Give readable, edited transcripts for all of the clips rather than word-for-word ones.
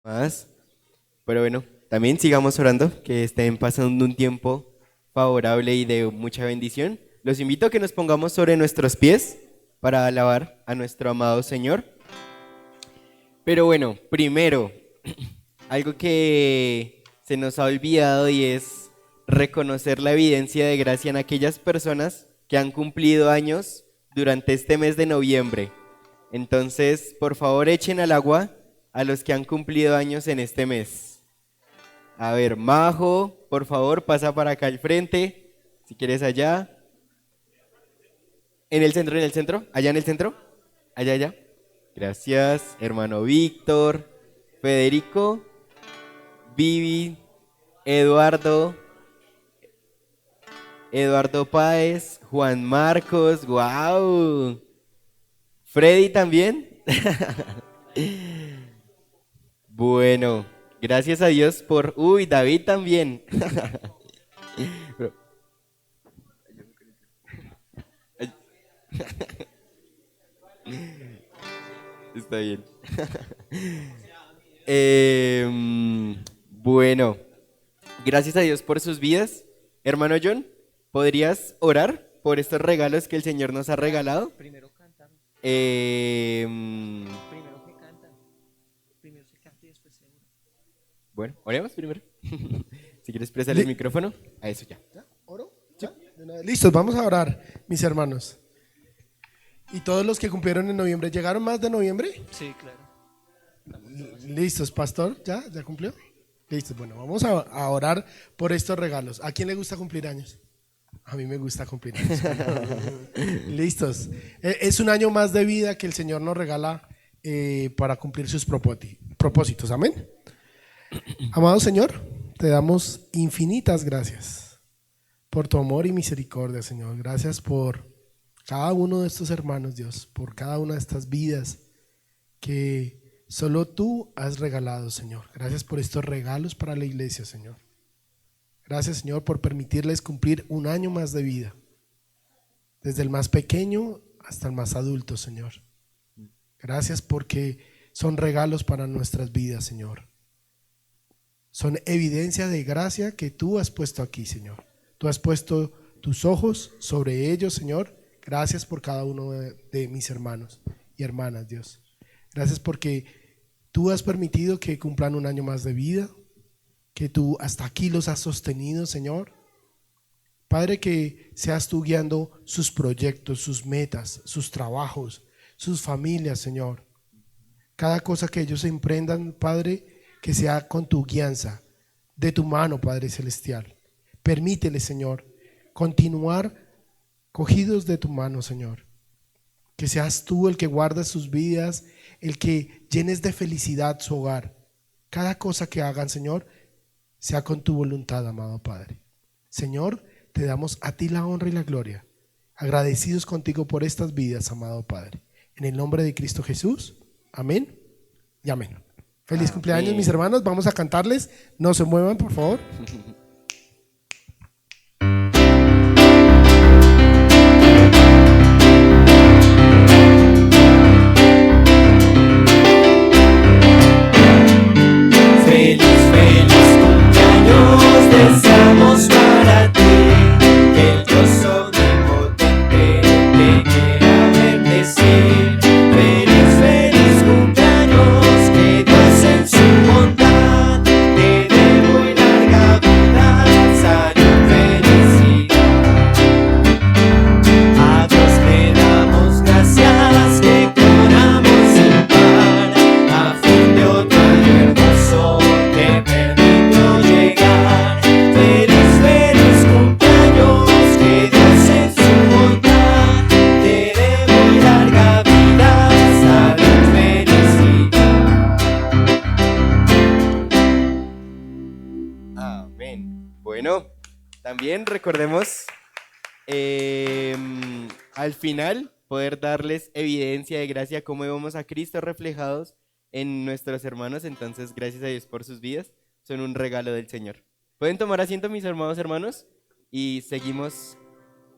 más. Pero bueno, también sigamos orando, que estén pasando un tiempo favorable y de mucha bendición. Los invito a que nos pongamos sobre nuestros pies para alabar a nuestro amado Señor. Pero bueno, primero, algo que se nos ha olvidado y es reconocer la evidencia de gracia en aquellas personas que han cumplido años durante este mes de noviembre. Entonces, por favor, echen al agua a los que han cumplido años en este mes. A ver, Majo, por favor, pasa para acá al frente, si quieres allá. En el centro, allá en el centro, allá, allá. Gracias, hermano Víctor, Federico, Vivi, Eduardo, Eduardo Páez, Juan Marcos, wow. Freddy también. Bueno, gracias a Dios por... Uy, David también. Pero- Está bien. Bueno, gracias a Dios por sus vidas. Hermano John, ¿podrías orar por estos regalos que el Señor nos ha regalado? Primero cantan, Em, primero que cantan, primero se canta y después se ora. bueno, oremos primero. Si quieres prestar el Li- micrófono, a eso ya. ¿Ya? ¿Oro? ¿Ya? De una vez. Listos, vamos a orar, mis hermanos. ¿Y todos los que cumplieron en noviembre, llegaron más de noviembre? Sí, claro. Listos, pastor, ¿ya? ¿Ya cumplió? Listos, bueno, vamos a orar por estos regalos. ¿A quién le gusta cumplir años? A mí me gusta cumplir años. Listos. Es un año más de vida que el Señor nos regala para cumplir sus propósitos. Amén. Amado Señor, te damos infinitas gracias por tu amor y misericordia, Señor. Gracias por cada uno de estos hermanos, Dios, por cada una de estas vidas que solo tú has regalado, Señor. Gracias por estos regalos para la iglesia, Señor. Gracias, Señor, por permitirles cumplir un año más de vida, desde el más pequeño hasta el más adulto, Señor. Gracias porque son regalos para nuestras vidas, Señor. Son evidencia de gracia que tú has puesto aquí, Señor. Tú has puesto tus ojos sobre ellos, Señor. Gracias por cada uno de mis hermanos y hermanas, Dios. Gracias porque tú has permitido que cumplan un año más de vida, que tú hasta aquí los has sostenido, Señor. Padre, que seas tú guiando sus proyectos, sus metas, sus trabajos, sus familias, Señor. Cada cosa que ellos emprendan, Padre, que sea con tu guianza, de tu mano, Padre Celestial. Permítele, Señor, continuar cogidos de tu mano, Señor. Que seas tú el que guarda sus vidas, el que llenes de felicidad su hogar. Cada cosa que hagan, Señor, sea con tu voluntad, amado Padre. Señor, te damos a ti la honra y la gloria. Agradecidos contigo por estas vidas, amado Padre. En el nombre de Cristo Jesús. Amén y amén. Feliz cumpleaños, mis Amén. hermanos. Vamos a cantarles. No se muevan, por favor. Feliz, feliz cumpleaños deseamos para ti, que el Dios omnipotente te quiera bendecir. Feliz, feliz cumpleaños, que Dios en su bondad te dé muy larga vida, salud, felicidad. A Dios le damos gracias que con amor sin par, a fin de otro año hermoso te permitió llegar. Feliz, feliz cumpleaños, que Dios en su bondad te dé muy larga vida, salud, felicidad. Amén. Bueno, también recordemos al final poder darles evidencia de gracia cómo vemos a Cristo reflejados en nuestros hermanos. Entonces, gracias a Dios por sus vidas. Son un regalo del Señor. Pueden tomar asiento, mis hermanos, y seguimos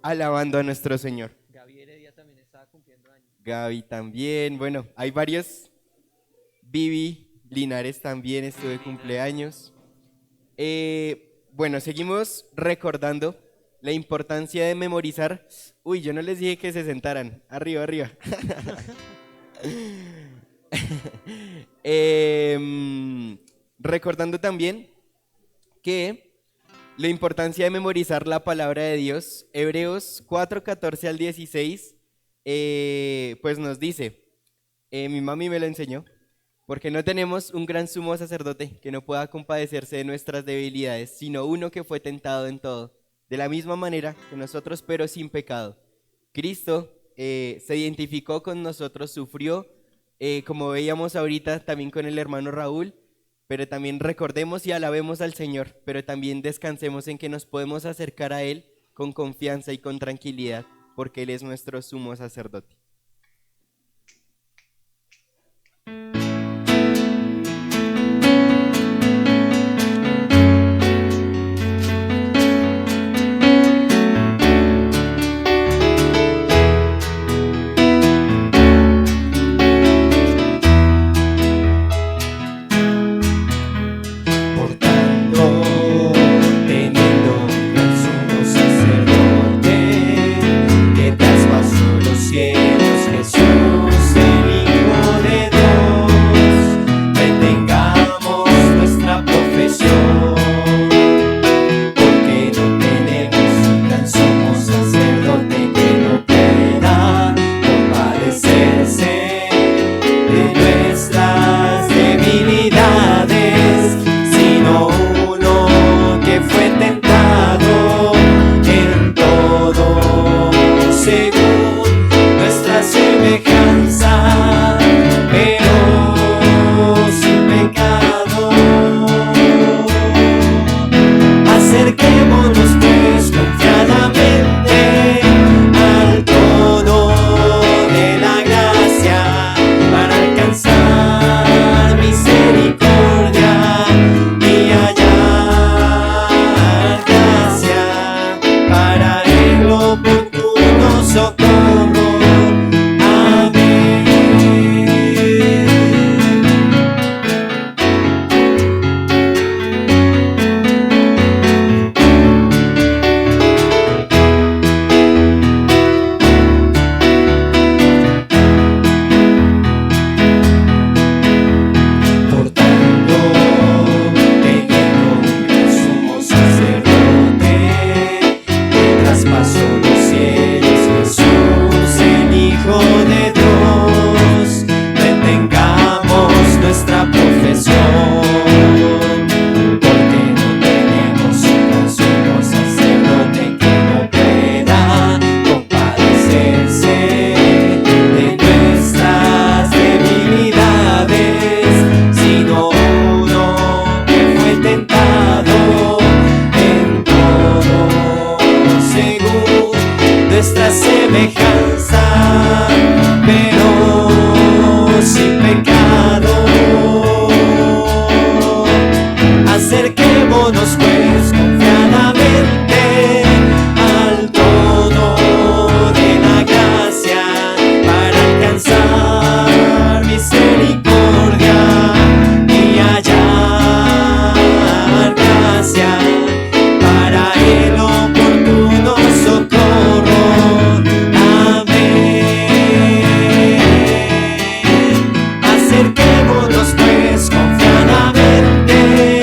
alabando a nuestro Señor. Gaby Heredia también estaba cumpliendo años. Gaby también. Bueno, hay varios. Vivi, Linares también estuvo de cumpleaños. Bueno, seguimos recordando la importancia de memorizar. Uy, yo no les dije que se sentaran. Arriba, arriba. Recordando también que la importancia de memorizar la palabra de Dios, Hebreos 4:14 al 16, pues nos dice, mi mami me lo enseñó, porque no tenemos un gran sumo sacerdote que no pueda compadecerse de nuestras debilidades, sino uno que fue tentado en todo, de la misma manera que nosotros, pero sin pecado. Cristo se identificó con nosotros, sufrió, como veíamos ahorita también con el hermano Raúl, pero también recordemos y alabemos al Señor, pero también descansemos en que nos podemos acercar a Él con confianza y con tranquilidad, porque Él es nuestro sumo sacerdote. Por tanto, teniendo un gran sumo sacerdote que traspasó los cielos, Jesús, el Hijo de Dios, retengamos nuestra profesión, porque no tenemos un gran sumo sacerdote que no pueda compadecerse de nuestras debilidades, sino uno que fue tentado en todo según nuestra semejanza, pero sin pecado. Acerquémonos pues confiadamente al trono de la gracia para alcanzar misericordia y hallar gracia para el oportuno socorro. Amén. Por tanto, teniendo un gran sumo sacerdote que traspasó los cielos, Jesús, el Hijo de Dios, retengamos nuestra profesión, porque no tenemos un gran sumo sacerdote que no pueda compadecerse de nuestras debilidades, sino uno que fue tentado en todo según nuestra semejanza, pero sin pecado. Acerquémonos pues confiadamente al trono de la gracia para alcanzar misericordia y hallar gracia para el oportuno socorro. Amén. Acerquémonos pues confiadamente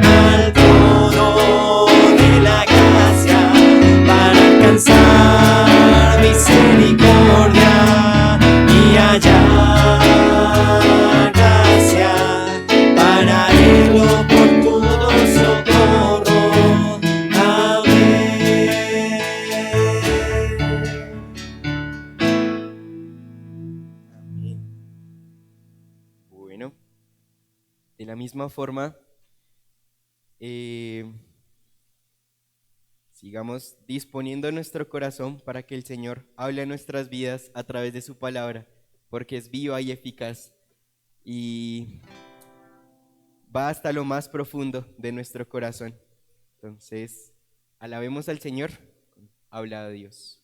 al trono de la gracia para alcanzar misericordia y hallar gracia para el oportuno socorro. Amén. Bueno, de la misma forma, sigamos disponiendo nuestro corazón para que el Señor hable a nuestras vidas a través de su palabra, porque es viva y eficaz y va hasta lo más profundo de nuestro corazón. Entonces, alabemos al Señor, habla a Dios.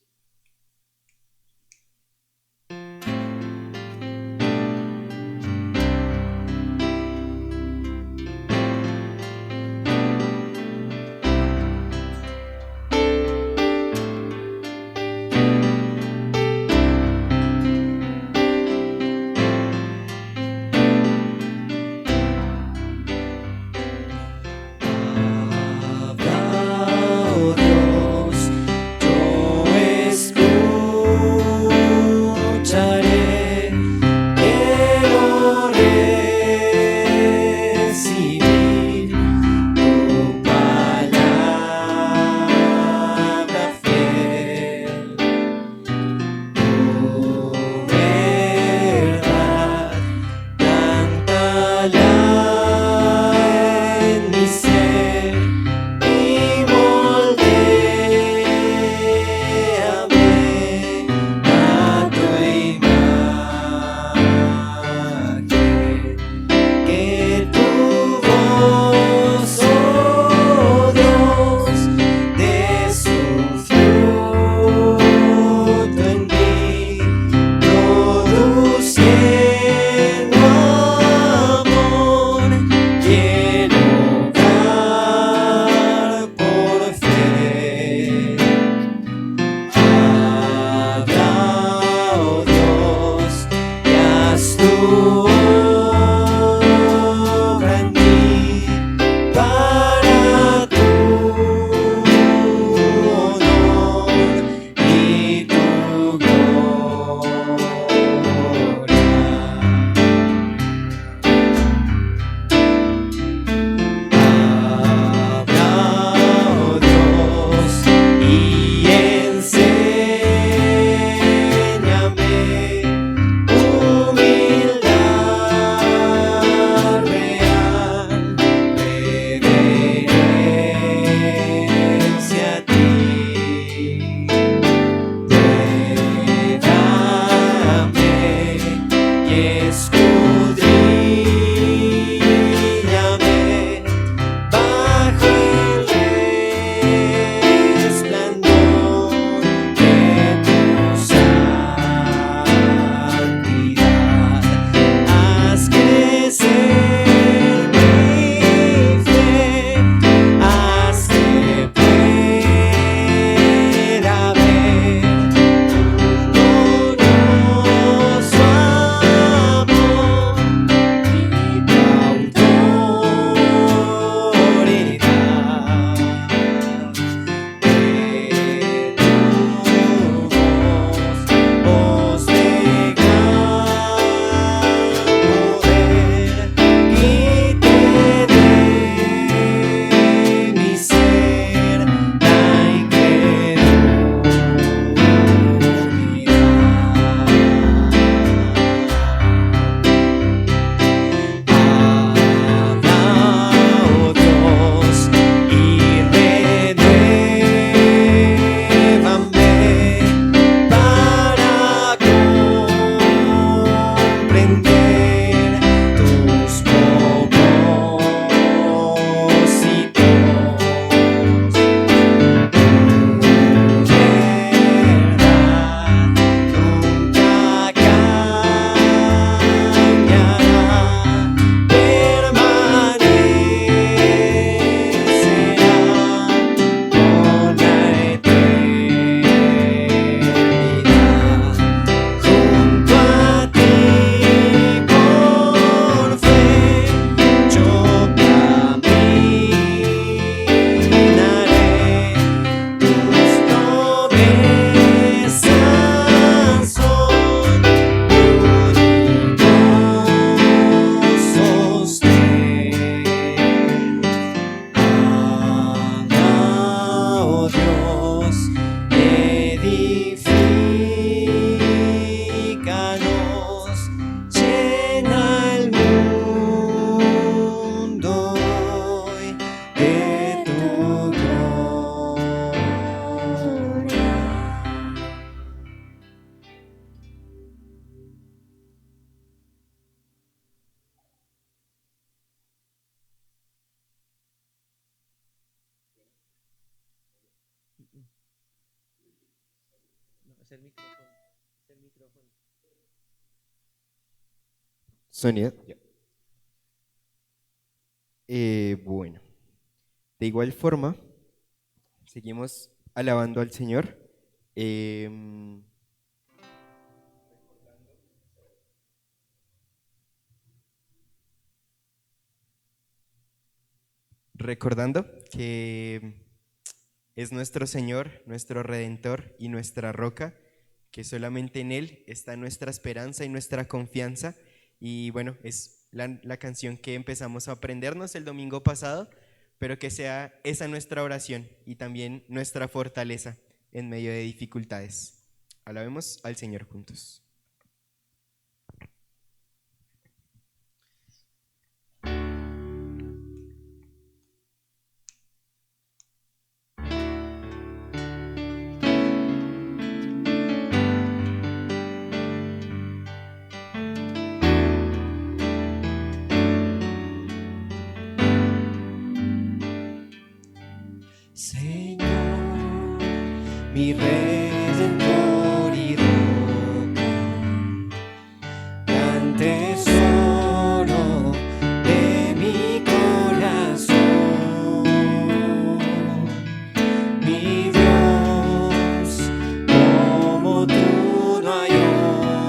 es el micrófono. Es el micrófono. Sonido. Ya. Bueno, de igual forma, seguimos alabando al Señor. Recordando que es nuestro Señor, nuestro Redentor y nuestra roca, que solamente en Él está nuestra esperanza y nuestra confianza. Y bueno, es la canción que empezamos a aprendernos el domingo pasado, pero que sea esa nuestra oración y también nuestra fortaleza en medio de dificultades. Alabemos al Señor juntos. Señor, mi redentor y roca, gran tesoro de mi corazón, mi Dios, como tú no hay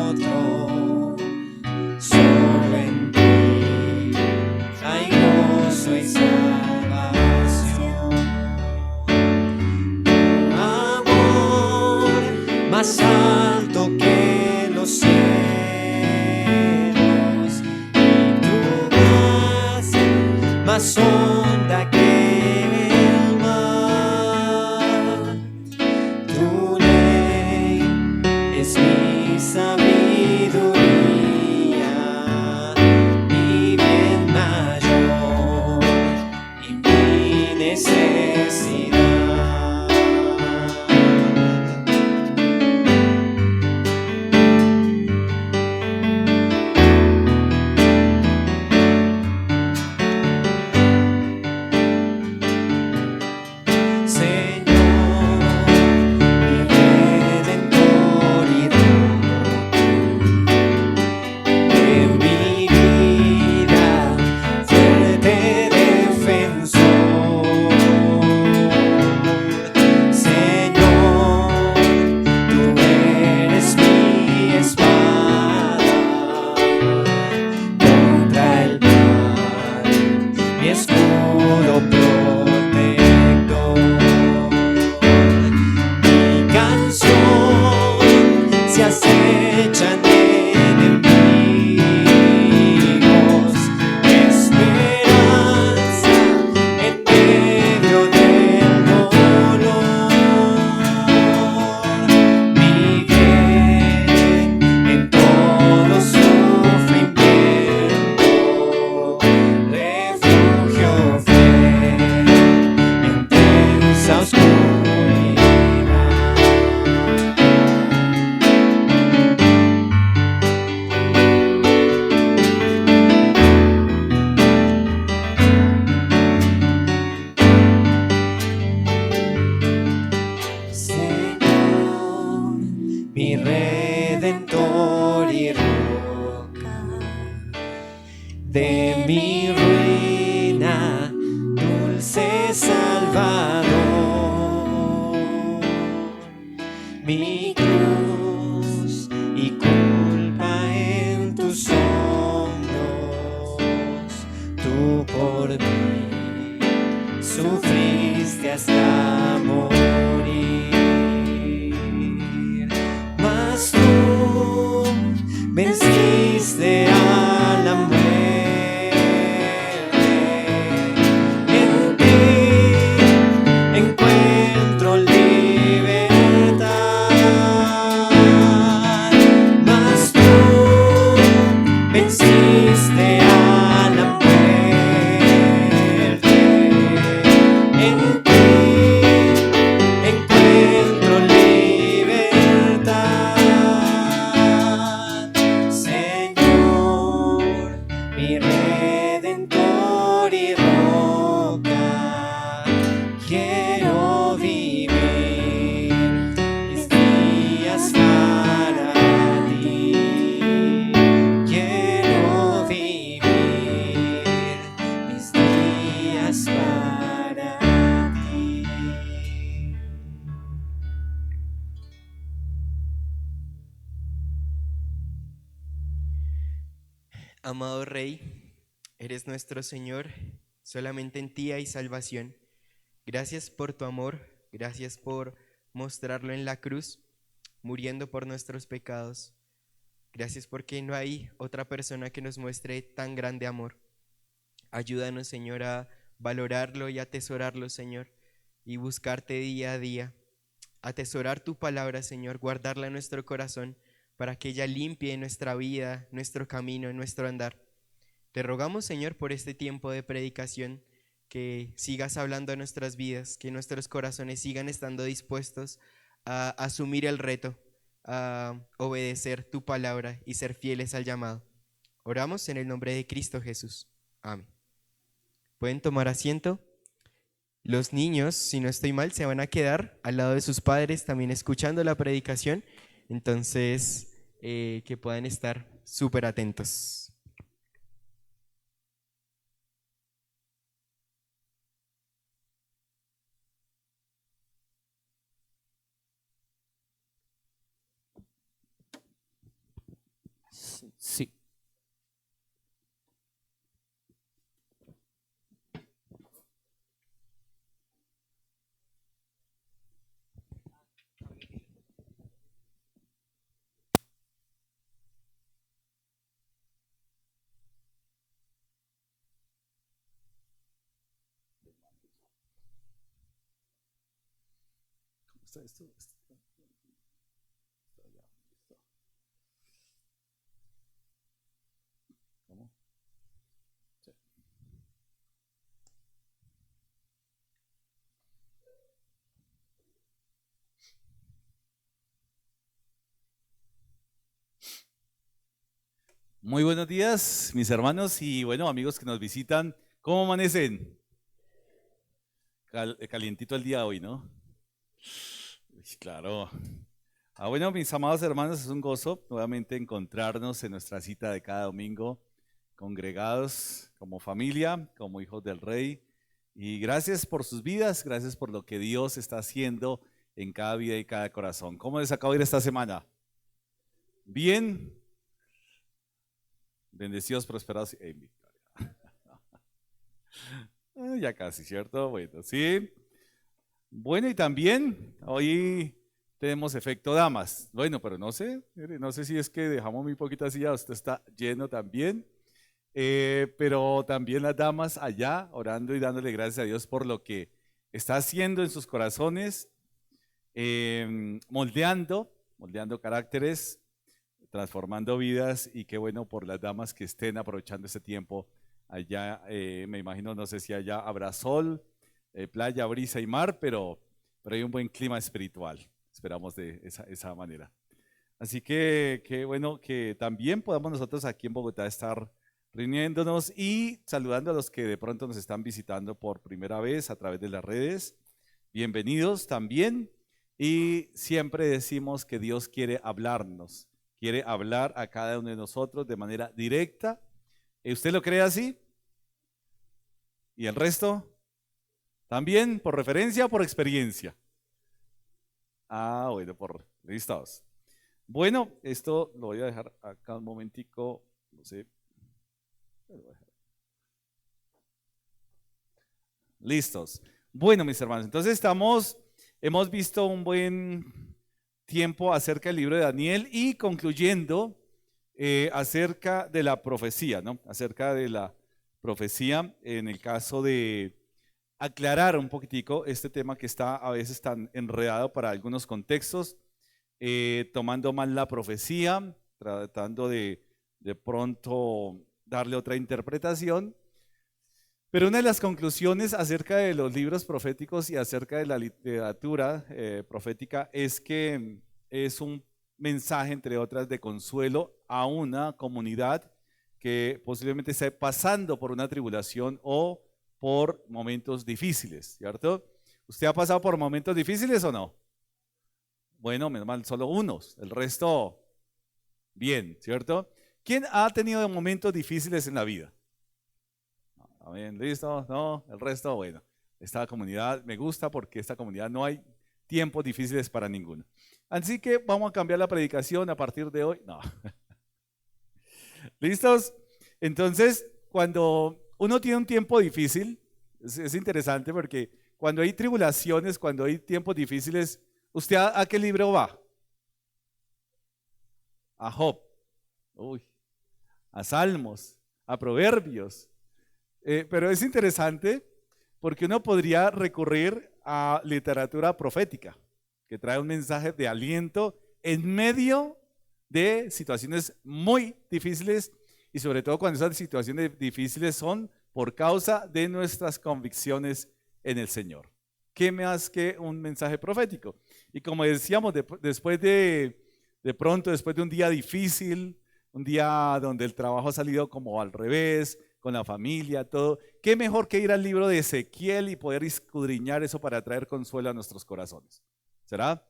otro, solo en ti hay gozo y salvación. Más alto que los cielos, y tu gracia más honda que el mar. Tu ley es mi sabiduría, mi bien mayor y mi necesidad. Quiero vivir mis días Amado Rey, eres nuestro Señor, solamente en ti hay salvación. Gracias por tu amor, gracias por mostrarlo en la cruz, muriendo por nuestros pecados. Gracias porque no hay otra persona que nos muestre tan grande amor. Ayúdanos, Señor, a valorarlo y atesorarlo, Señor, y buscarte día a día. Atesorar tu palabra, Señor, guardarla en nuestro corazón para que ella limpie nuestra vida, nuestro camino, nuestro andar. Te rogamos, Señor, por este tiempo de predicación, que sigas hablando a nuestras vidas, que nuestros corazones sigan estando dispuestos a asumir el reto, a obedecer tu palabra y ser fieles al llamado. Oramos en el nombre de Cristo Jesús. Amén. Pueden tomar asiento. Los niños, si no estoy mal, se van a quedar al lado de sus padres también escuchando la predicación, entonces que puedan estar súper atentos. Sí. ¿Cómo está esto? ¿Cómo? Sí. Muy buenos días, mis hermanos y bueno, amigos que nos visitan. ¿Cómo amanecen? Calientito el día de hoy, ¿no? Uy, claro. Bueno, mis amados hermanos, es un gozo nuevamente encontrarnos en nuestra cita de cada domingo, congregados como familia, como hijos del Rey. Y gracias por sus vidas, gracias por lo que Dios está haciendo en cada vida y cada corazón. ¿Cómo les acabo de ir esta semana? Bien. Bendecidos, prosperados en victoria. Ya casi, ¿cierto? Bueno, sí. Bueno, y también hoy tenemos efecto damas. Bueno, pero no sé si es que dejamos muy poquita silla, usted está lleno también. Pero también las damas allá orando y dándole gracias a Dios por lo que está haciendo en sus corazones, moldeando caracteres, transformando vidas, y qué bueno por las damas que estén aprovechando este tiempo allá. Me imagino, no sé si allá habrá sol, playa, brisa y mar, pero hay un buen clima espiritual, esperamos de esa manera. Así que qué bueno que también podamos nosotros aquí en Bogotá estar reuniéndonos y saludando a los que de pronto nos están visitando por primera vez a través de las redes. Bienvenidos también, y siempre decimos que Dios quiere hablarnos, quiere hablar a cada uno de nosotros de manera directa. ¿Usted lo cree así? ¿Y el resto? ¿También por referencia o por experiencia? Bueno, listos. Bueno, esto lo voy a dejar acá un momentico, no sé. Listos. Bueno, mis hermanos, entonces hemos visto un buen tiempo acerca del libro de Daniel y concluyendo acerca de la profecía, ¿no? Acerca de la profecía en el caso de aclarar un poquitico este tema que está a veces tan enredado para algunos contextos, tomando mal la profecía, tratando de pronto darle otra interpretación. Pero una de las conclusiones acerca de los libros proféticos y acerca de la literatura profética es que es un mensaje, entre otras, de consuelo a una comunidad que posiblemente esté pasando por una tribulación o por momentos difíciles, ¿cierto? ¿Usted ha pasado por momentos difíciles o no? Bueno, menos mal, solo unos, el resto bien, ¿cierto? ¿Quién ha tenido momentos difíciles en la vida? Bien, listo, no, el resto, bueno, esta comunidad me gusta porque esta comunidad no hay tiempos difíciles para ninguno. Así que vamos a cambiar la predicación a partir de hoy. No. ¿Listos? Entonces, cuando uno tiene un tiempo difícil, es interesante porque cuando hay tribulaciones, cuando hay tiempos difíciles, ¿usted a qué libro va? A Job, uy, a Salmos, a Proverbios. Pero es interesante porque uno podría recurrir a literatura profética, que trae un mensaje de aliento en medio de situaciones muy difíciles y sobre todo cuando esas situaciones difíciles son por causa de nuestras convicciones en el Señor. ¿Qué más que un mensaje profético? Y como decíamos, después de pronto, después de un día difícil, un día donde el trabajo ha salido como al revés, con la familia, todo, ¿qué mejor que ir al libro de Ezequiel y poder escudriñar eso para traer consuelo a nuestros corazones? ¿Será?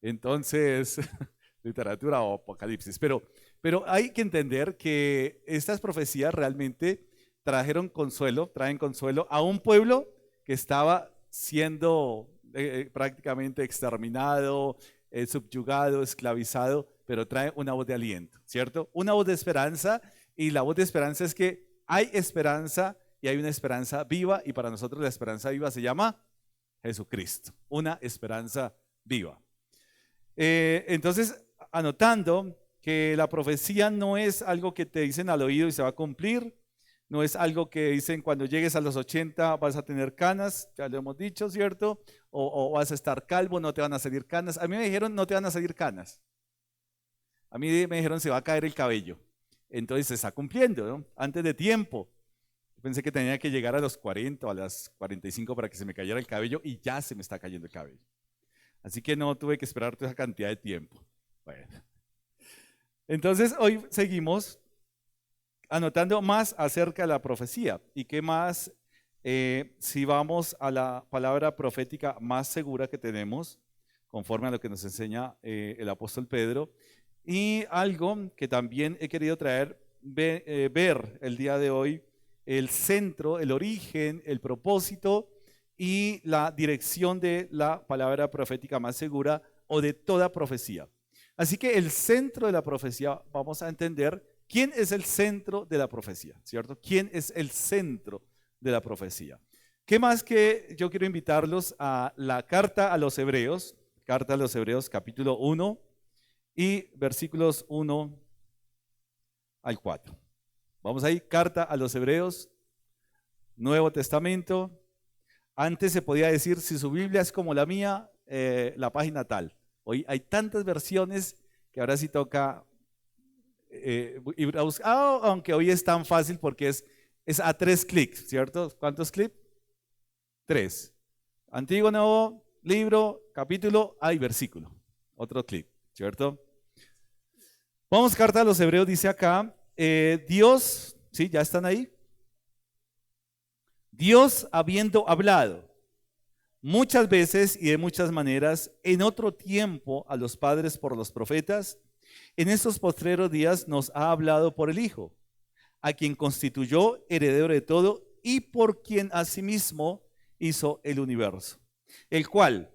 Entonces, literatura o apocalipsis. Pero hay que entender que estas profecías realmente traen consuelo a un pueblo que estaba siendo prácticamente exterminado, subyugado, esclavizado, pero trae una voz de aliento, ¿cierto? Una voz de esperanza, y la voz de esperanza es que hay esperanza y hay una esperanza viva, y para nosotros la esperanza viva se llama Jesucristo, una esperanza viva. Entonces, anotando que la profecía no es algo que te dicen al oído y se va a cumplir, no es algo que dicen cuando llegues a los 80 vas a tener canas, ya lo hemos dicho, ¿cierto? O vas a estar calvo, no te van a salir canas. A mí me dijeron no te van a salir canas. A mí me dijeron se va a caer el cabello. Entonces se está cumpliendo, ¿no? Antes de tiempo. Pensé que tenía que llegar a los 40 o a las 45 para que se me cayera el cabello y ya se me está cayendo el cabello. Así que no tuve que esperar toda esa cantidad de tiempo. Bueno. Entonces hoy seguimos anotando más acerca de la profecía. ¿Y qué más? Si vamos a la palabra profética más segura que tenemos, conforme a lo que nos enseña el apóstol Pedro, y algo que también he querido traer, ver el día de hoy, el centro, el origen, el propósito y la dirección de la palabra profética más segura o de toda profecía. Así que el centro de la profecía, vamos a entender quién es el centro de la profecía, ¿cierto? ¿Quién es el centro de la profecía? ¿Qué más que yo quiero invitarlos a la carta a los Hebreos capítulo 1 y versículos 1 al 4. Vamos ahí, carta a los Hebreos, Nuevo Testamento. Antes se podía decir, si su Biblia es como la mía, la página tal. Hoy hay tantas versiones que ahora sí toca ir a buscar, aunque hoy es tan fácil porque es a 3 clics, ¿cierto? ¿Cuántos clics? 3. Antiguo, Nuevo, libro, capítulo, hay versículo. Otro clic, ¿cierto? Vamos, carta a los Hebreos, dice acá, Dios, ¿sí? ¿Ya están ahí? Dios habiendo hablado muchas veces y de muchas maneras en otro tiempo a los padres por los profetas, en estos postreros días nos ha hablado por el Hijo, a quien constituyó heredero de todo y por quien asimismo hizo el universo, el cual,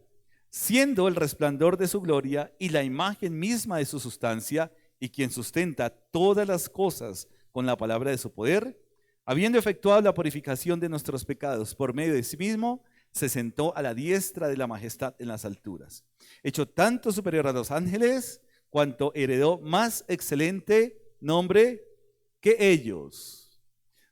siendo el resplandor de su gloria y la imagen misma de su sustancia, y quien sustenta todas las cosas con la palabra de su poder, habiendo efectuado la purificación de nuestros pecados por medio de sí mismo, se sentó a la diestra de la majestad en las alturas, hecho tanto superior a los ángeles, cuanto heredó más excelente nombre que ellos.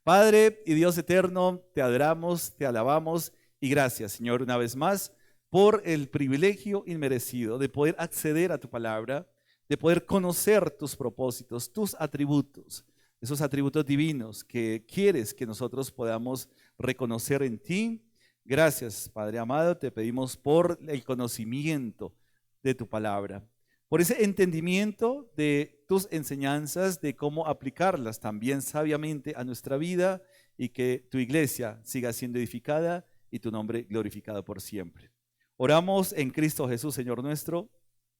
Padre y Dios eterno, te adoramos, te alabamos y gracias, Señor, una vez más, por el privilegio inmerecido de poder acceder a tu palabra, de poder conocer tus propósitos, tus atributos, esos atributos divinos que quieres que nosotros podamos reconocer en ti. Gracias, Padre amado, te pedimos por el conocimiento de tu palabra, por ese entendimiento de tus enseñanzas, de cómo aplicarlas también sabiamente a nuestra vida y que tu iglesia siga siendo edificada y tu nombre glorificado por siempre. Oramos en Cristo Jesús, Señor nuestro.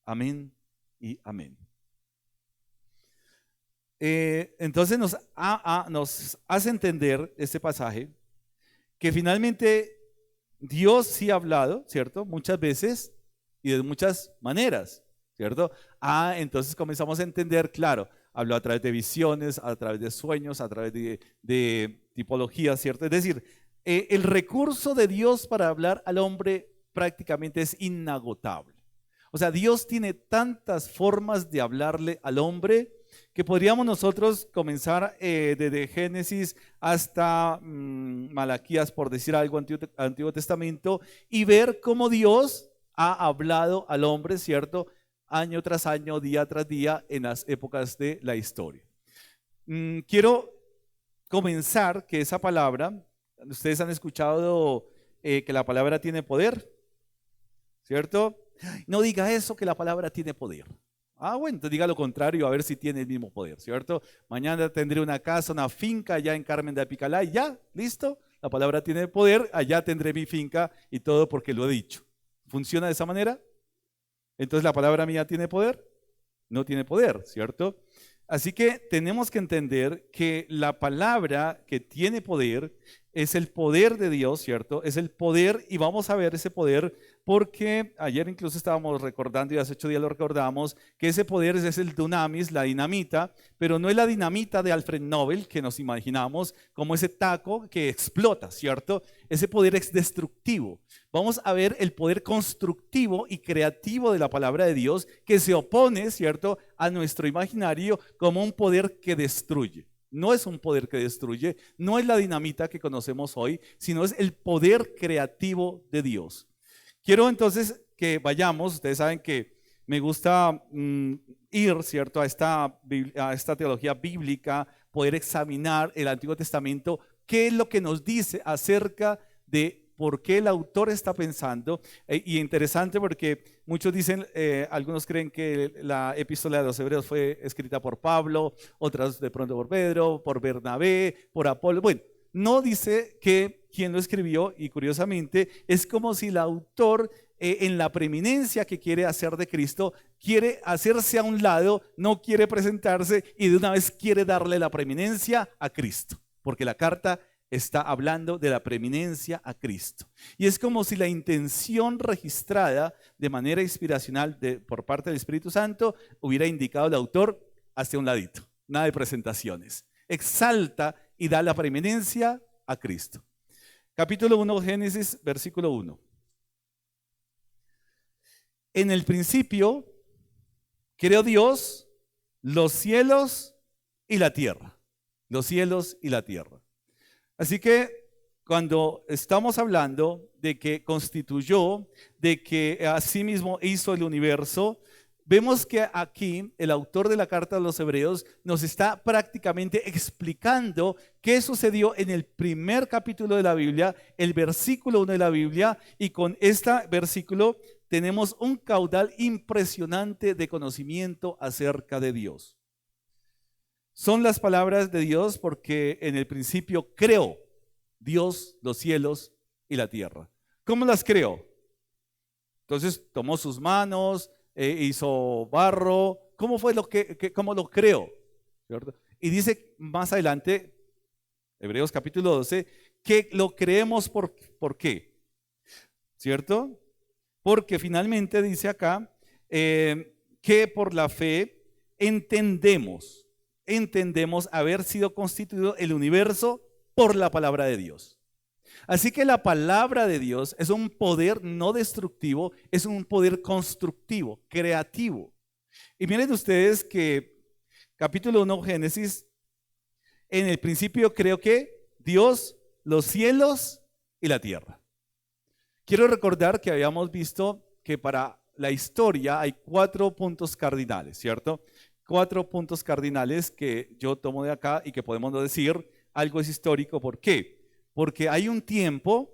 Amén y amén. Entonces nos hace entender este pasaje que finalmente Dios sí ha hablado, ¿cierto? Muchas veces y de muchas maneras, ¿cierto? Entonces comenzamos a entender, claro, habló a través de visiones, a través de sueños, a través de tipologías, ¿cierto? Es decir, el recurso de Dios para hablar al hombre prácticamente es inagotable. O sea, Dios tiene tantas formas de hablarle al hombre que podríamos nosotros comenzar desde Génesis hasta Malaquías, por decir algo, Antiguo Testamento, y ver cómo Dios ha hablado al hombre, ¿cierto? Año tras año, día tras día, en las épocas de la historia. Quiero comenzar que esa palabra, ustedes han escuchado que la palabra tiene poder, ¿cierto? No diga eso, que la palabra tiene poder. Bueno, entonces diga lo contrario, a ver si tiene el mismo poder, ¿cierto? Mañana tendré una casa, una finca allá en Carmen de Apicalá y ya, listo. La palabra tiene poder, allá tendré mi finca y todo porque lo he dicho. ¿Funciona de esa manera? Entonces, ¿la palabra mía tiene poder? No tiene poder, ¿cierto? Así que tenemos que entender que la palabra que tiene poder es el poder de Dios, ¿cierto? Es el poder, y vamos a ver ese poder porque ayer incluso estábamos recordando y hace 8 días lo recordamos, que ese poder es el dunamis, la dinamita, pero no es la dinamita de Alfred Nobel que nos imaginamos como ese taco que explota, ¿cierto? Ese poder es destructivo. Vamos a ver el poder constructivo y creativo de la palabra de Dios que se opone, ¿cierto?, a nuestro imaginario como un poder que destruye. No es un poder que destruye, no es la dinamita que conocemos hoy, sino es el poder creativo de Dios. Quiero entonces que vayamos, ustedes saben que me gusta ir, ¿cierto?, a esta teología bíblica, poder examinar el Antiguo Testamento, qué es lo que nos dice acerca de por qué el autor está pensando. Y interesante porque muchos dicen, algunos creen que la epístola de los Hebreos fue escrita por Pablo, otras de pronto por Pedro, por Bernabé, por Apolo. Bueno, no dice que quién lo escribió, y curiosamente es como si el autor en la preeminencia que quiere hacer de Cristo, quiere hacerse a un lado, no quiere presentarse y de una vez quiere darle la preeminencia a Cristo, porque la carta está hablando de la preeminencia a Cristo. Y es como si la intención registrada de manera inspiracional por parte del Espíritu Santo hubiera indicado al autor hacia un ladito, nada de presentaciones. Exalta y da la preeminencia a Cristo. Capítulo 1, Génesis, versículo 1. En el principio creó Dios los cielos y la tierra. Los cielos y la tierra. Así que cuando estamos hablando de que constituyó, de que asimismo hizo el universo, vemos que aquí el autor de la carta de los Hebreos nos está prácticamente explicando qué sucedió en el primer capítulo de la Biblia, el versículo 1 de la Biblia, y con este versículo tenemos un caudal impresionante de conocimiento acerca de Dios. Son las palabras de Dios porque en el principio creó Dios los cielos y la tierra. ¿Cómo las creó? Entonces tomó sus manos, hizo barro. ¿Cómo fue cómo lo creó? ¿Cierto? Y dice más adelante, Hebreos capítulo 12, que lo creemos ¿por qué? ¿Cierto? Porque finalmente dice acá que por la fe entendemos haber sido constituido el universo por la palabra de Dios. Así que la palabra de Dios es un poder no destructivo, es un poder constructivo, creativo. Y miren ustedes que capítulo 1 Génesis, en el principio creo que Dios, los cielos y la tierra. Quiero recordar que habíamos visto que para la historia hay 4 puntos cardinales, ¿cierto? 4 puntos cardinales que yo tomo de acá y que podemos decir algo es histórico. ¿Por qué? Porque hay un tiempo,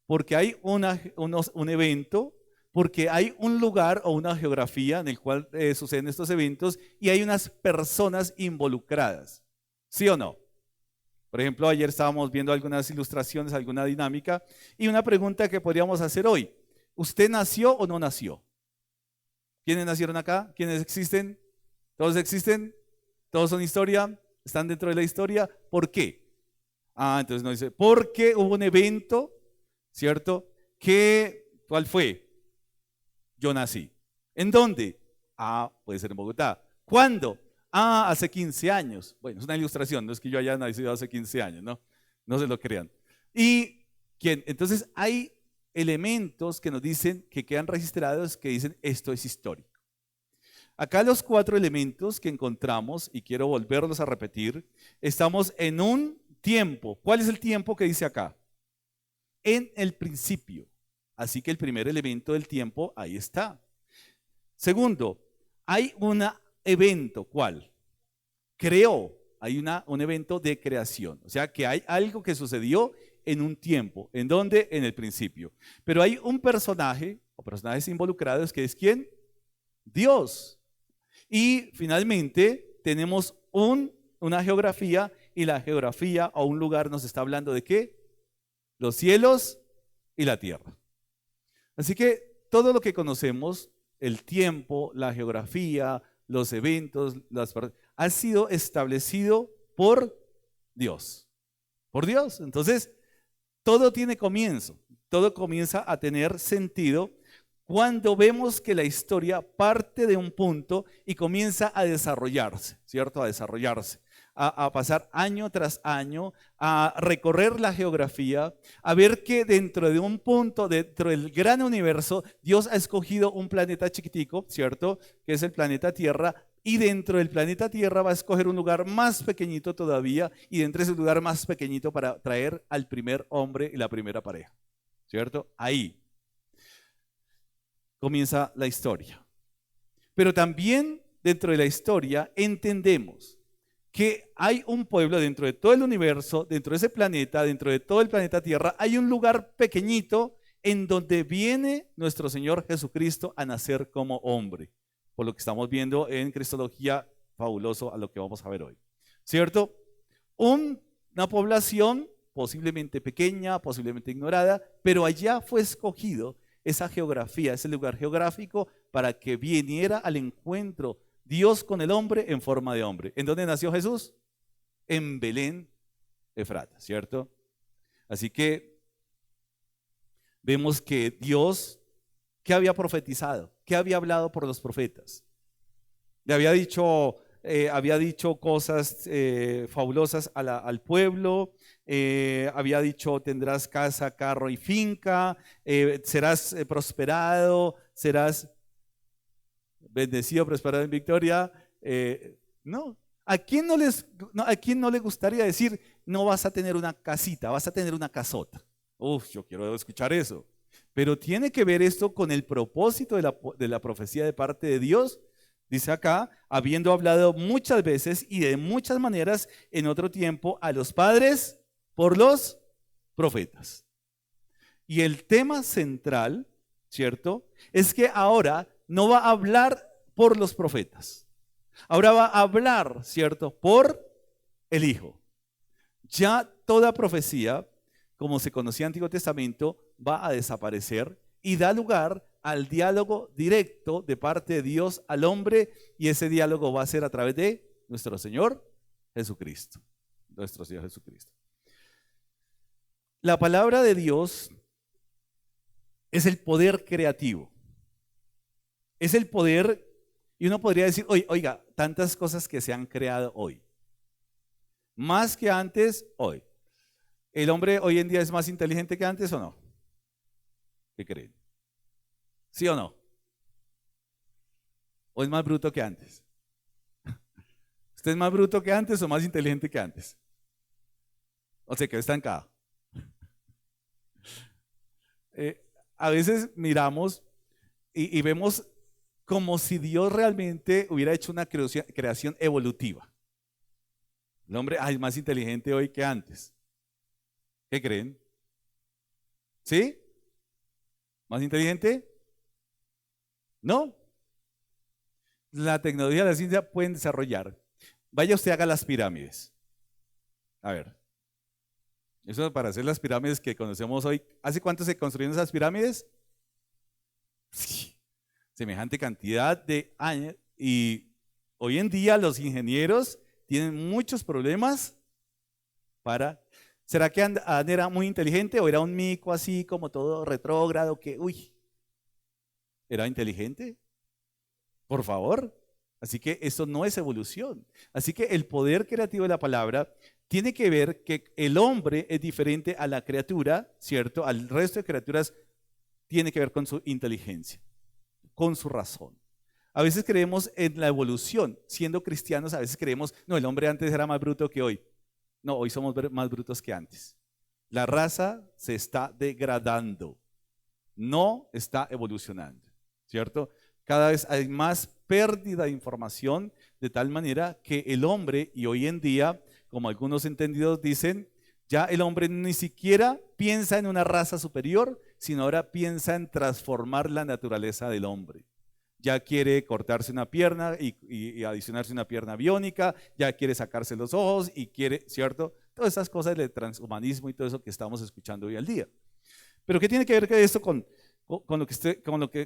porque hay un evento, porque hay un lugar o una geografía en el cual suceden estos eventos y hay unas personas involucradas. ¿Sí o no? Por ejemplo, ayer estábamos viendo algunas ilustraciones, alguna dinámica, y una pregunta que podríamos hacer hoy. ¿Usted nació o no nació? ¿Quiénes nacieron acá? ¿Quiénes existen? ¿Todos existen? ¿Todos son historia? ¿Están dentro de la historia? ¿Por qué? Entonces nos dice, porque hubo un evento, ¿cierto? ¿Cuál fue? Yo nací. ¿En dónde? Puede ser en Bogotá. ¿Cuándo? Ah, hace 15 años. Bueno, es una ilustración, no es que yo haya nacido hace 15 años, ¿no? No se lo crean. ¿Y quién? Entonces hay elementos que nos dicen, que quedan registrados, que dicen esto es histórico. Acá los 4 elementos que encontramos, y quiero volverlos a repetir, estamos en un tiempo. ¿Cuál es el tiempo que dice acá? En el principio. Así que el primer elemento del tiempo ahí está. Segundo, hay un evento. ¿Cuál? Creó. Hay un evento de creación. O sea que hay algo que sucedió en un tiempo. ¿En dónde? En el principio. Pero hay un personaje o personajes involucrados que es ¿quién? Dios. Y finalmente tenemos una geografía, y la geografía o un lugar nos está hablando de ¿qué? Los cielos y la tierra. Así que todo lo que conocemos, el tiempo, la geografía, los eventos, ha sido establecido por Dios. Por Dios. Entonces, todo tiene comienzo. Todo comienza a tener sentido cuando vemos que la historia parte de un punto y comienza a desarrollarse, ¿cierto? A desarrollarse, a pasar año tras año, a recorrer la geografía, a ver que dentro de un punto, dentro del gran universo, Dios ha escogido un planeta chiquitico, ¿cierto? Que es el planeta Tierra, y dentro del planeta Tierra va a escoger un lugar más pequeñito todavía, y dentro de ese lugar más pequeñito para traer al primer hombre y la primera pareja, ¿cierto? Ahí comienza la historia. Pero también dentro de la historia entendemos que hay un pueblo dentro de todo el universo, dentro de ese planeta, dentro de todo el planeta Tierra, hay un lugar pequeñito en donde viene nuestro Señor Jesucristo a nacer como hombre, por lo que estamos viendo en Cristología, fabuloso a lo que vamos a ver hoy, ¿cierto? Una población posiblemente pequeña, posiblemente ignorada, pero allá fue escogido esa geografía, ese lugar geográfico para que viniera al encuentro Dios con el hombre en forma de hombre. ¿En dónde nació Jesús? En Belén, Efrata, ¿cierto? Así que vemos que Dios, ¿qué había profetizado? ¿Qué había hablado por los profetas? Le había dicho cosas fabulosas al pueblo, había dicho tendrás casa, carro y finca, serás prosperado, serás bendecido, prosperado en victoria. No, ¿a quién no le gustaría decir no vas a tener una casita, vas a tener una casota? Uf, yo quiero escuchar eso. Pero tiene que ver esto con el propósito de la profecía de parte de Dios. Dice acá, habiendo hablado muchas veces y de muchas maneras en otro tiempo a los padres por los profetas. Y el tema central, ¿cierto? Es que ahora no va a hablar por los profetas. Ahora va a hablar, ¿cierto? Por el Hijo. Ya toda profecía, como se conocía en el Antiguo Testamento, va a desaparecer y da lugar al diálogo directo de parte de Dios al hombre, y ese diálogo va a ser a través de nuestro Señor Jesucristo. Nuestro Señor Jesucristo. La palabra de Dios es el poder creativo. Es el poder, y uno podría decir, oiga, tantas cosas que se han creado hoy. Más que antes, hoy. ¿El hombre hoy en día es más inteligente que antes o no? ¿Qué creen? ¿Sí o no? ¿O es más bruto que antes? ¿Usted es más bruto que antes o más inteligente que antes? O se quedó estancado. A veces miramos y vemos como si Dios realmente hubiera hecho una creación evolutiva. El hombre es más inteligente hoy que antes. ¿Qué creen? ¿Sí? ¿Más inteligente? No. La tecnología y la ciencia pueden desarrollar. Vaya usted, haga las pirámides. A ver. Eso para hacer las pirámides que conocemos hoy. ¿Hace cuánto se construyeron esas pirámides? Sí, semejante cantidad de años. Y hoy en día los ingenieros tienen muchos problemas para... ¿Será que Adán era muy inteligente o era un mico así como todo retrógrado que, era inteligente? Por favor. Así que eso no es evolución. Así que el poder creativo de la palabra tiene que ver que el hombre es diferente a la criatura, ¿cierto? Al resto de criaturas tiene que ver con su inteligencia, con su razón. A veces creemos en la evolución. Siendo cristianos, a veces creemos, no, el hombre antes era más bruto que hoy. No, hoy somos más brutos que antes. La raza se está degradando, no está evolucionando, ¿cierto? Cada vez hay más pérdida de información, de tal manera que el hombre, y hoy en día, como algunos entendidos dicen, ya el hombre ni siquiera piensa en una raza superior, sino ahora piensa en transformar la naturaleza del hombre. Ya quiere cortarse una pierna y adicionarse una pierna biónica, ya quiere sacarse los ojos y quiere, ¿cierto? Todas esas cosas del transhumanismo y todo eso que estamos escuchando hoy al día. Pero ¿qué tiene que ver esto con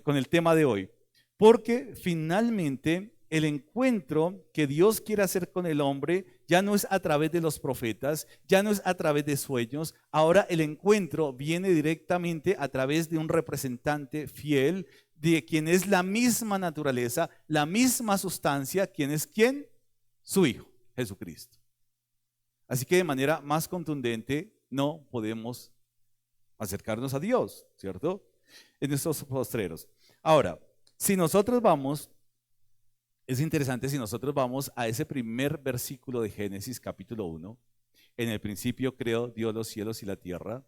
el tema de hoy? Porque finalmente el encuentro que Dios quiere hacer con el hombre ya no es a través de los profetas, ya no es a través de sueños, ahora el encuentro viene directamente a través de un representante fiel, de quien es la misma naturaleza, la misma sustancia, ¿quién es quién? Su Hijo, Jesucristo. Así que de manera más contundente no podemos acercarnos a Dios, ¿cierto? En estos postreros. Ahora, si nosotros vamos, es interesante si nosotros vamos a ese primer versículo de Génesis capítulo 1, en el principio creó Dios los cielos y la tierra.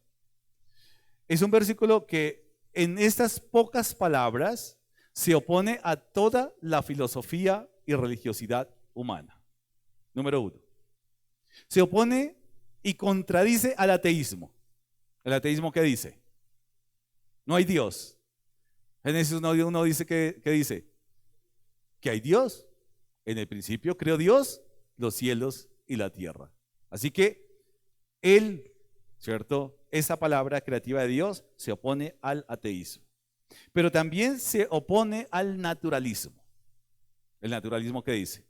Es un versículo que en estas pocas palabras se opone a toda la filosofía y religiosidad humana. Número 1. Se opone y contradice al ateísmo. ¿El ateísmo qué dice? No hay Dios. Génesis 1 dice ¿qué dice? Que hay Dios. En el principio creó Dios los cielos y la tierra. Así que Él, ¿cierto? Esa palabra creativa de Dios se opone al ateísmo. Pero también se opone al naturalismo. ¿El naturalismo qué dice?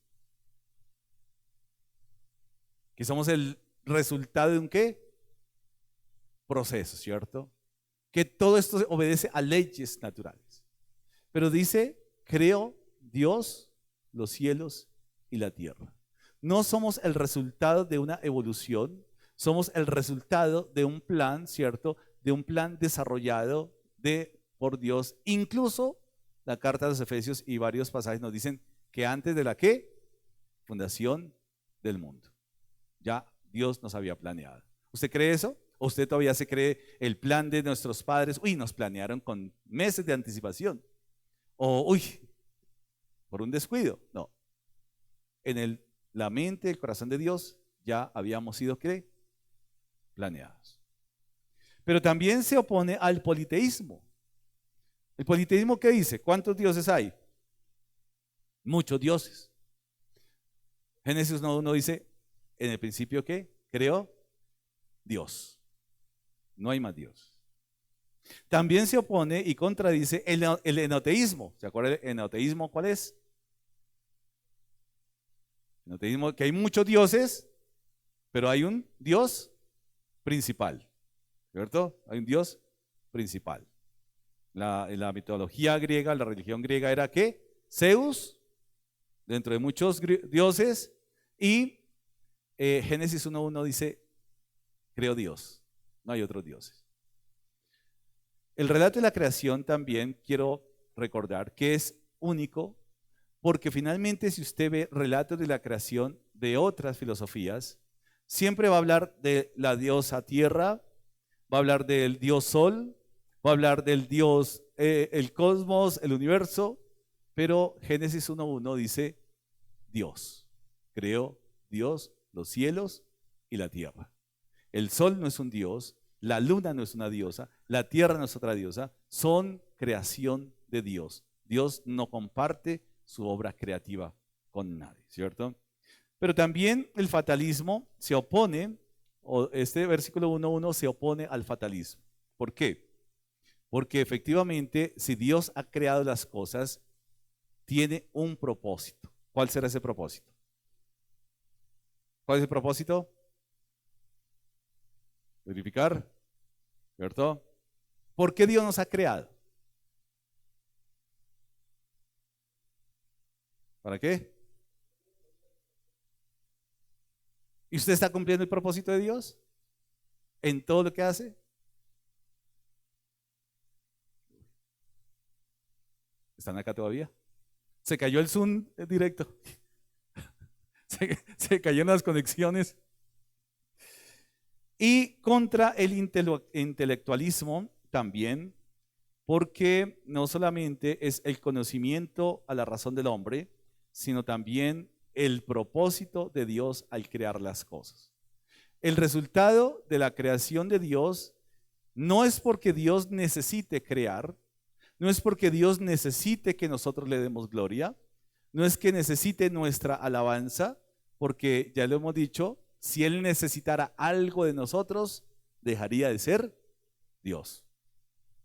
Que somos el resultado de un ¿qué? Proceso, ¿cierto? Que todo esto obedece a leyes naturales. Pero dice, creó Dios los cielos y la tierra. No somos el resultado de una evolución, somos el resultado de un plan, ¿cierto? De un plan desarrollado por Dios. Incluso la carta de los Efesios y varios pasajes nos dicen que antes de la ¿qué? Fundación del mundo. Ya Dios nos había planeado. ¿Usted cree eso? ¿O usted todavía se cree el plan de nuestros padres? Uy, nos planearon con meses de anticipación. O, uy, por un descuido. No. En la mente, el corazón de Dios, ya habíamos sido ¿qué? Planeados. Pero también se opone al politeísmo. ¿El politeísmo qué dice? ¿Cuántos dioses hay? Muchos dioses. Génesis 1:1 dice, en el principio ¿qué? Creó Dios. No hay más Dios. También se opone y contradice el enoteísmo. ¿Se acuerdan el enoteísmo cuál es? El enoteísmo, que hay muchos dioses, pero hay un Dios principal, ¿cierto? Hay un Dios principal. En la mitología griega, la religión griega era ¿qué? Zeus, dentro de muchos dioses, y Génesis 1:1 dice, creó Dios, no hay otros dioses. El relato de la creación también quiero recordar que es único, porque finalmente si usted ve relatos de la creación de otras filosofías, siempre va a hablar de la diosa tierra, va a hablar del dios sol, va a hablar del dios, el cosmos, el universo, pero Génesis 1:1 dice Dios, creó Dios los cielos y la tierra. El sol no es un dios, la luna no es una diosa, la tierra no es otra diosa, son creación de Dios. Dios no comparte su obra creativa con nadie, ¿cierto? Pero también el fatalismo se opone, o este versículo 1:1 se opone al fatalismo. ¿Por qué? Porque efectivamente, si Dios ha creado las cosas, tiene un propósito. ¿Cuál será ese propósito? ¿Cuál es el propósito? Verificar, ¿cierto? ¿Por qué Dios nos ha creado? ¿Para qué? ¿Y usted está cumpliendo el propósito de Dios en todo lo que hace? ¿Están acá todavía? Se cayó el Zoom directo. Se cayeron las conexiones. Y contra el intelectualismo también, porque no solamente es el conocimiento a la razón del hombre, sino también el propósito de Dios al crear las cosas. El resultado de la creación de Dios no es porque Dios necesite crear, no es porque Dios necesite que nosotros le demos gloria, no es que necesite nuestra alabanza, porque ya lo hemos dicho, si Él necesitara algo de nosotros, dejaría de ser Dios.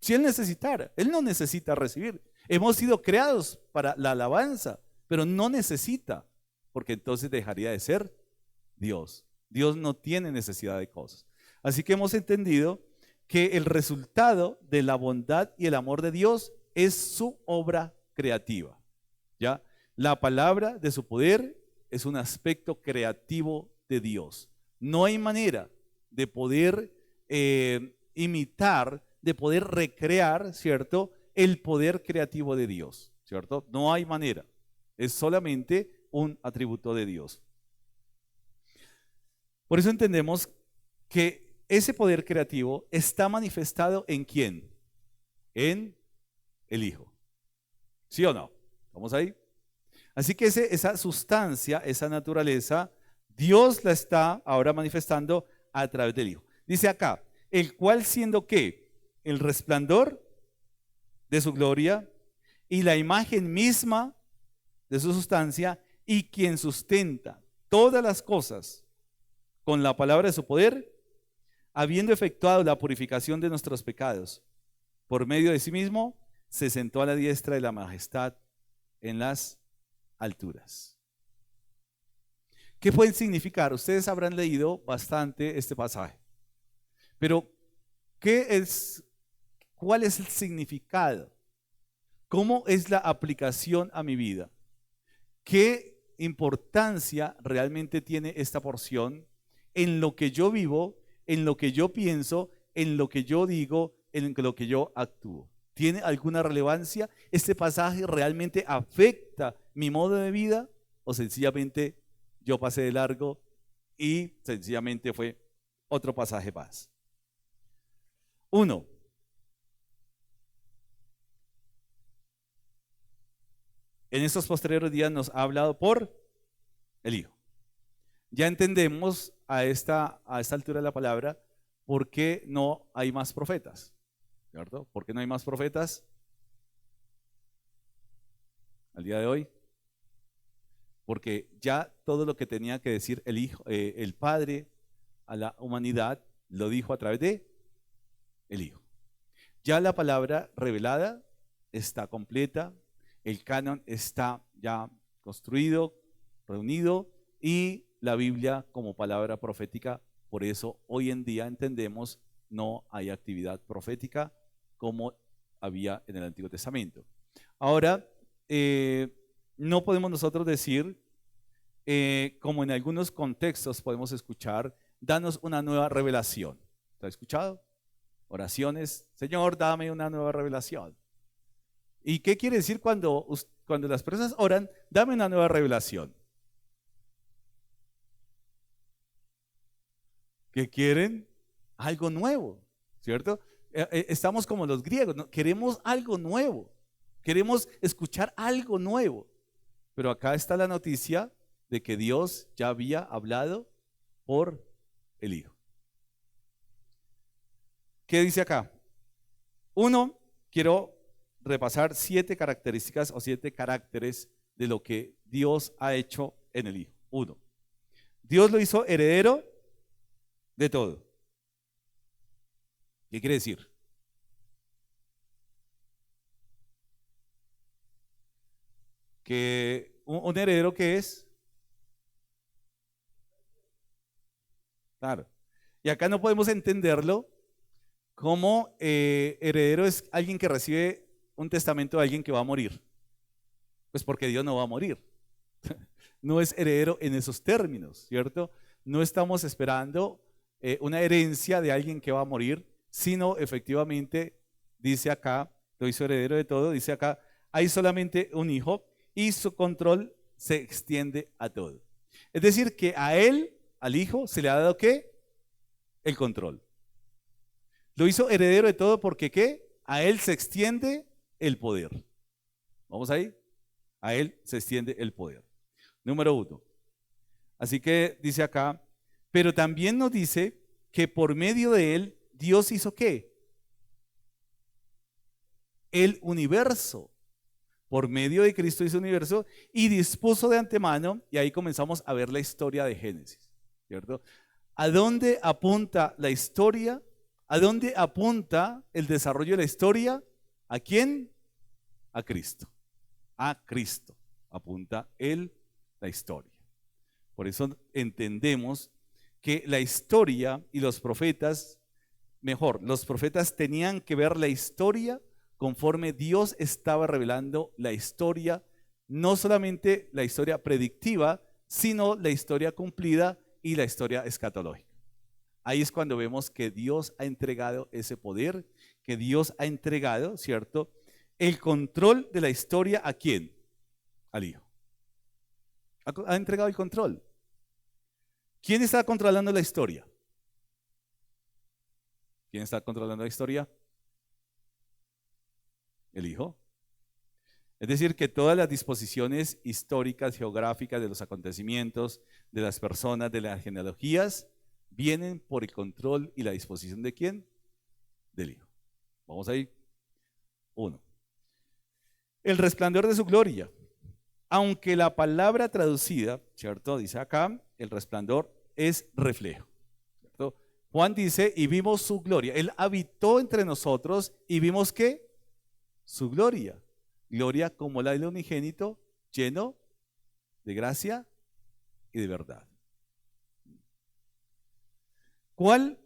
Si Él necesitara, Él no necesita recibir. Hemos sido creados para la alabanza, pero no necesita, porque entonces dejaría de ser Dios. Dios no tiene necesidad de cosas. Así que hemos entendido que el resultado de la bondad y el amor de Dios es su obra creativa. ¿Ya? La palabra de su poder es un aspecto creativo de Dios. No hay manera de poder imitar, de poder recrear, ¿cierto?, el poder creativo de Dios, ¿cierto? No hay manera. Es solamente un atributo de Dios. Por eso entendemos que ese poder creativo está manifestado ¿en quién? En el Hijo. ¿Sí o no? ¿Estamos ahí? Así que esa sustancia, esa naturaleza, Dios la está ahora manifestando a través del Hijo. Dice acá, el cual siendo ¿qué? El resplandor de su gloria y la imagen misma de su sustancia y quien sustenta todas las cosas con la palabra de su poder, habiendo efectuado la purificación de nuestros pecados, por medio de sí mismo, se sentó a la diestra de la majestad en las alturas. ¿Qué pueden significar? Ustedes habrán leído bastante este pasaje, pero ¿cuál es el significado? ¿Cómo es la aplicación a mi vida? ¿Qué importancia realmente tiene esta porción en lo que yo vivo, en lo que yo pienso, en lo que yo digo, en lo que yo actúo? ¿Tiene alguna relevancia? ¿Este pasaje realmente afecta mi modo de vida? ¿O sencillamente yo pasé de largo y sencillamente fue otro pasaje más? 1. En estos posteriores días nos ha hablado por el Hijo. Ya entendemos a esta altura de la palabra por qué no hay más profetas, ¿cierto? ¿Por qué no hay más profetas al día de hoy? Porque ya todo lo que tenía que decir el Hijo, el Padre a la humanidad lo dijo a través de el Hijo. Ya la palabra revelada está completa, el canon está ya construido, reunido, y la Biblia como palabra profética, por eso hoy en día entendemos no hay actividad profética como había en el Antiguo Testamento. Ahora, no podemos nosotros decir, como en algunos contextos podemos escuchar, danos una nueva revelación. ¿Lo has escuchado? Oraciones, Señor, dame una nueva revelación. ¿Y qué quiere decir cuando las personas oran, dame una nueva revelación? ¿Qué quieren? Algo nuevo, ¿cierto? Estamos como los griegos, ¿no? Queremos algo nuevo, queremos escuchar algo nuevo. Pero acá está la noticia de que Dios ya había hablado por el Hijo. ¿Qué dice acá? 1, quiero repasar 7 características o 7 caracteres de lo que Dios ha hecho en el Hijo. 1, Dios lo hizo heredero de todo. ¿Qué quiere decir? Que un heredero, ¿qué es? Claro. Y acá no podemos entenderlo como heredero es alguien que recibe un testamento de alguien que va a morir. Pues porque Dios no va a morir. No es heredero en esos términos, ¿cierto? No estamos esperando una herencia de alguien que va a morir, sino efectivamente, dice acá, lo hizo heredero de todo, dice acá, hay solamente un hijo y su control se extiende a todo. Es decir, que a él, al hijo, se le ha dado ¿qué? El control. Lo hizo heredero de todo porque ¿qué? A él se extiende el poder. ¿Vamos ahí? A él se extiende el poder. Número 1. Así que dice acá, pero también nos dice que por medio de él, Dios hizo ¿qué? El universo. Por medio de Cristo hizo el universo y dispuso de antemano, y ahí comenzamos a ver la historia de Génesis, ¿cierto? ¿A dónde apunta la historia? ¿A dónde apunta el desarrollo de la historia? ¿A quién? A Cristo. A Cristo apunta la historia. Por eso entendemos que la historia y los profetas, mejor, los profetas tenían que ver la historia conforme Dios estaba revelando la historia, no solamente la historia predictiva, sino la historia cumplida y la historia escatológica. Ahí es cuando vemos que Dios ha entregado ese poder, que Dios ha entregado, ¿cierto?, el control de la historia ¿a quién? Al Hijo. Ha entregado el control. ¿Quién está controlando la historia? ¿Quién está controlando la historia? El Hijo. Es decir, que todas las disposiciones históricas, geográficas de los acontecimientos, de las personas, de las genealogías, vienen por el control y la disposición ¿de quién? Del Hijo. Vamos ahí. 1. El resplandor de su gloria. Aunque la palabra traducida, ¿cierto? Dice acá, el resplandor es reflejo, ¿cierto? Juan dice, y vimos su gloria. Él habitó entre nosotros y vimos ¿qué? Su gloria. Gloria como la del unigénito, lleno de gracia y de verdad. ¿Cuál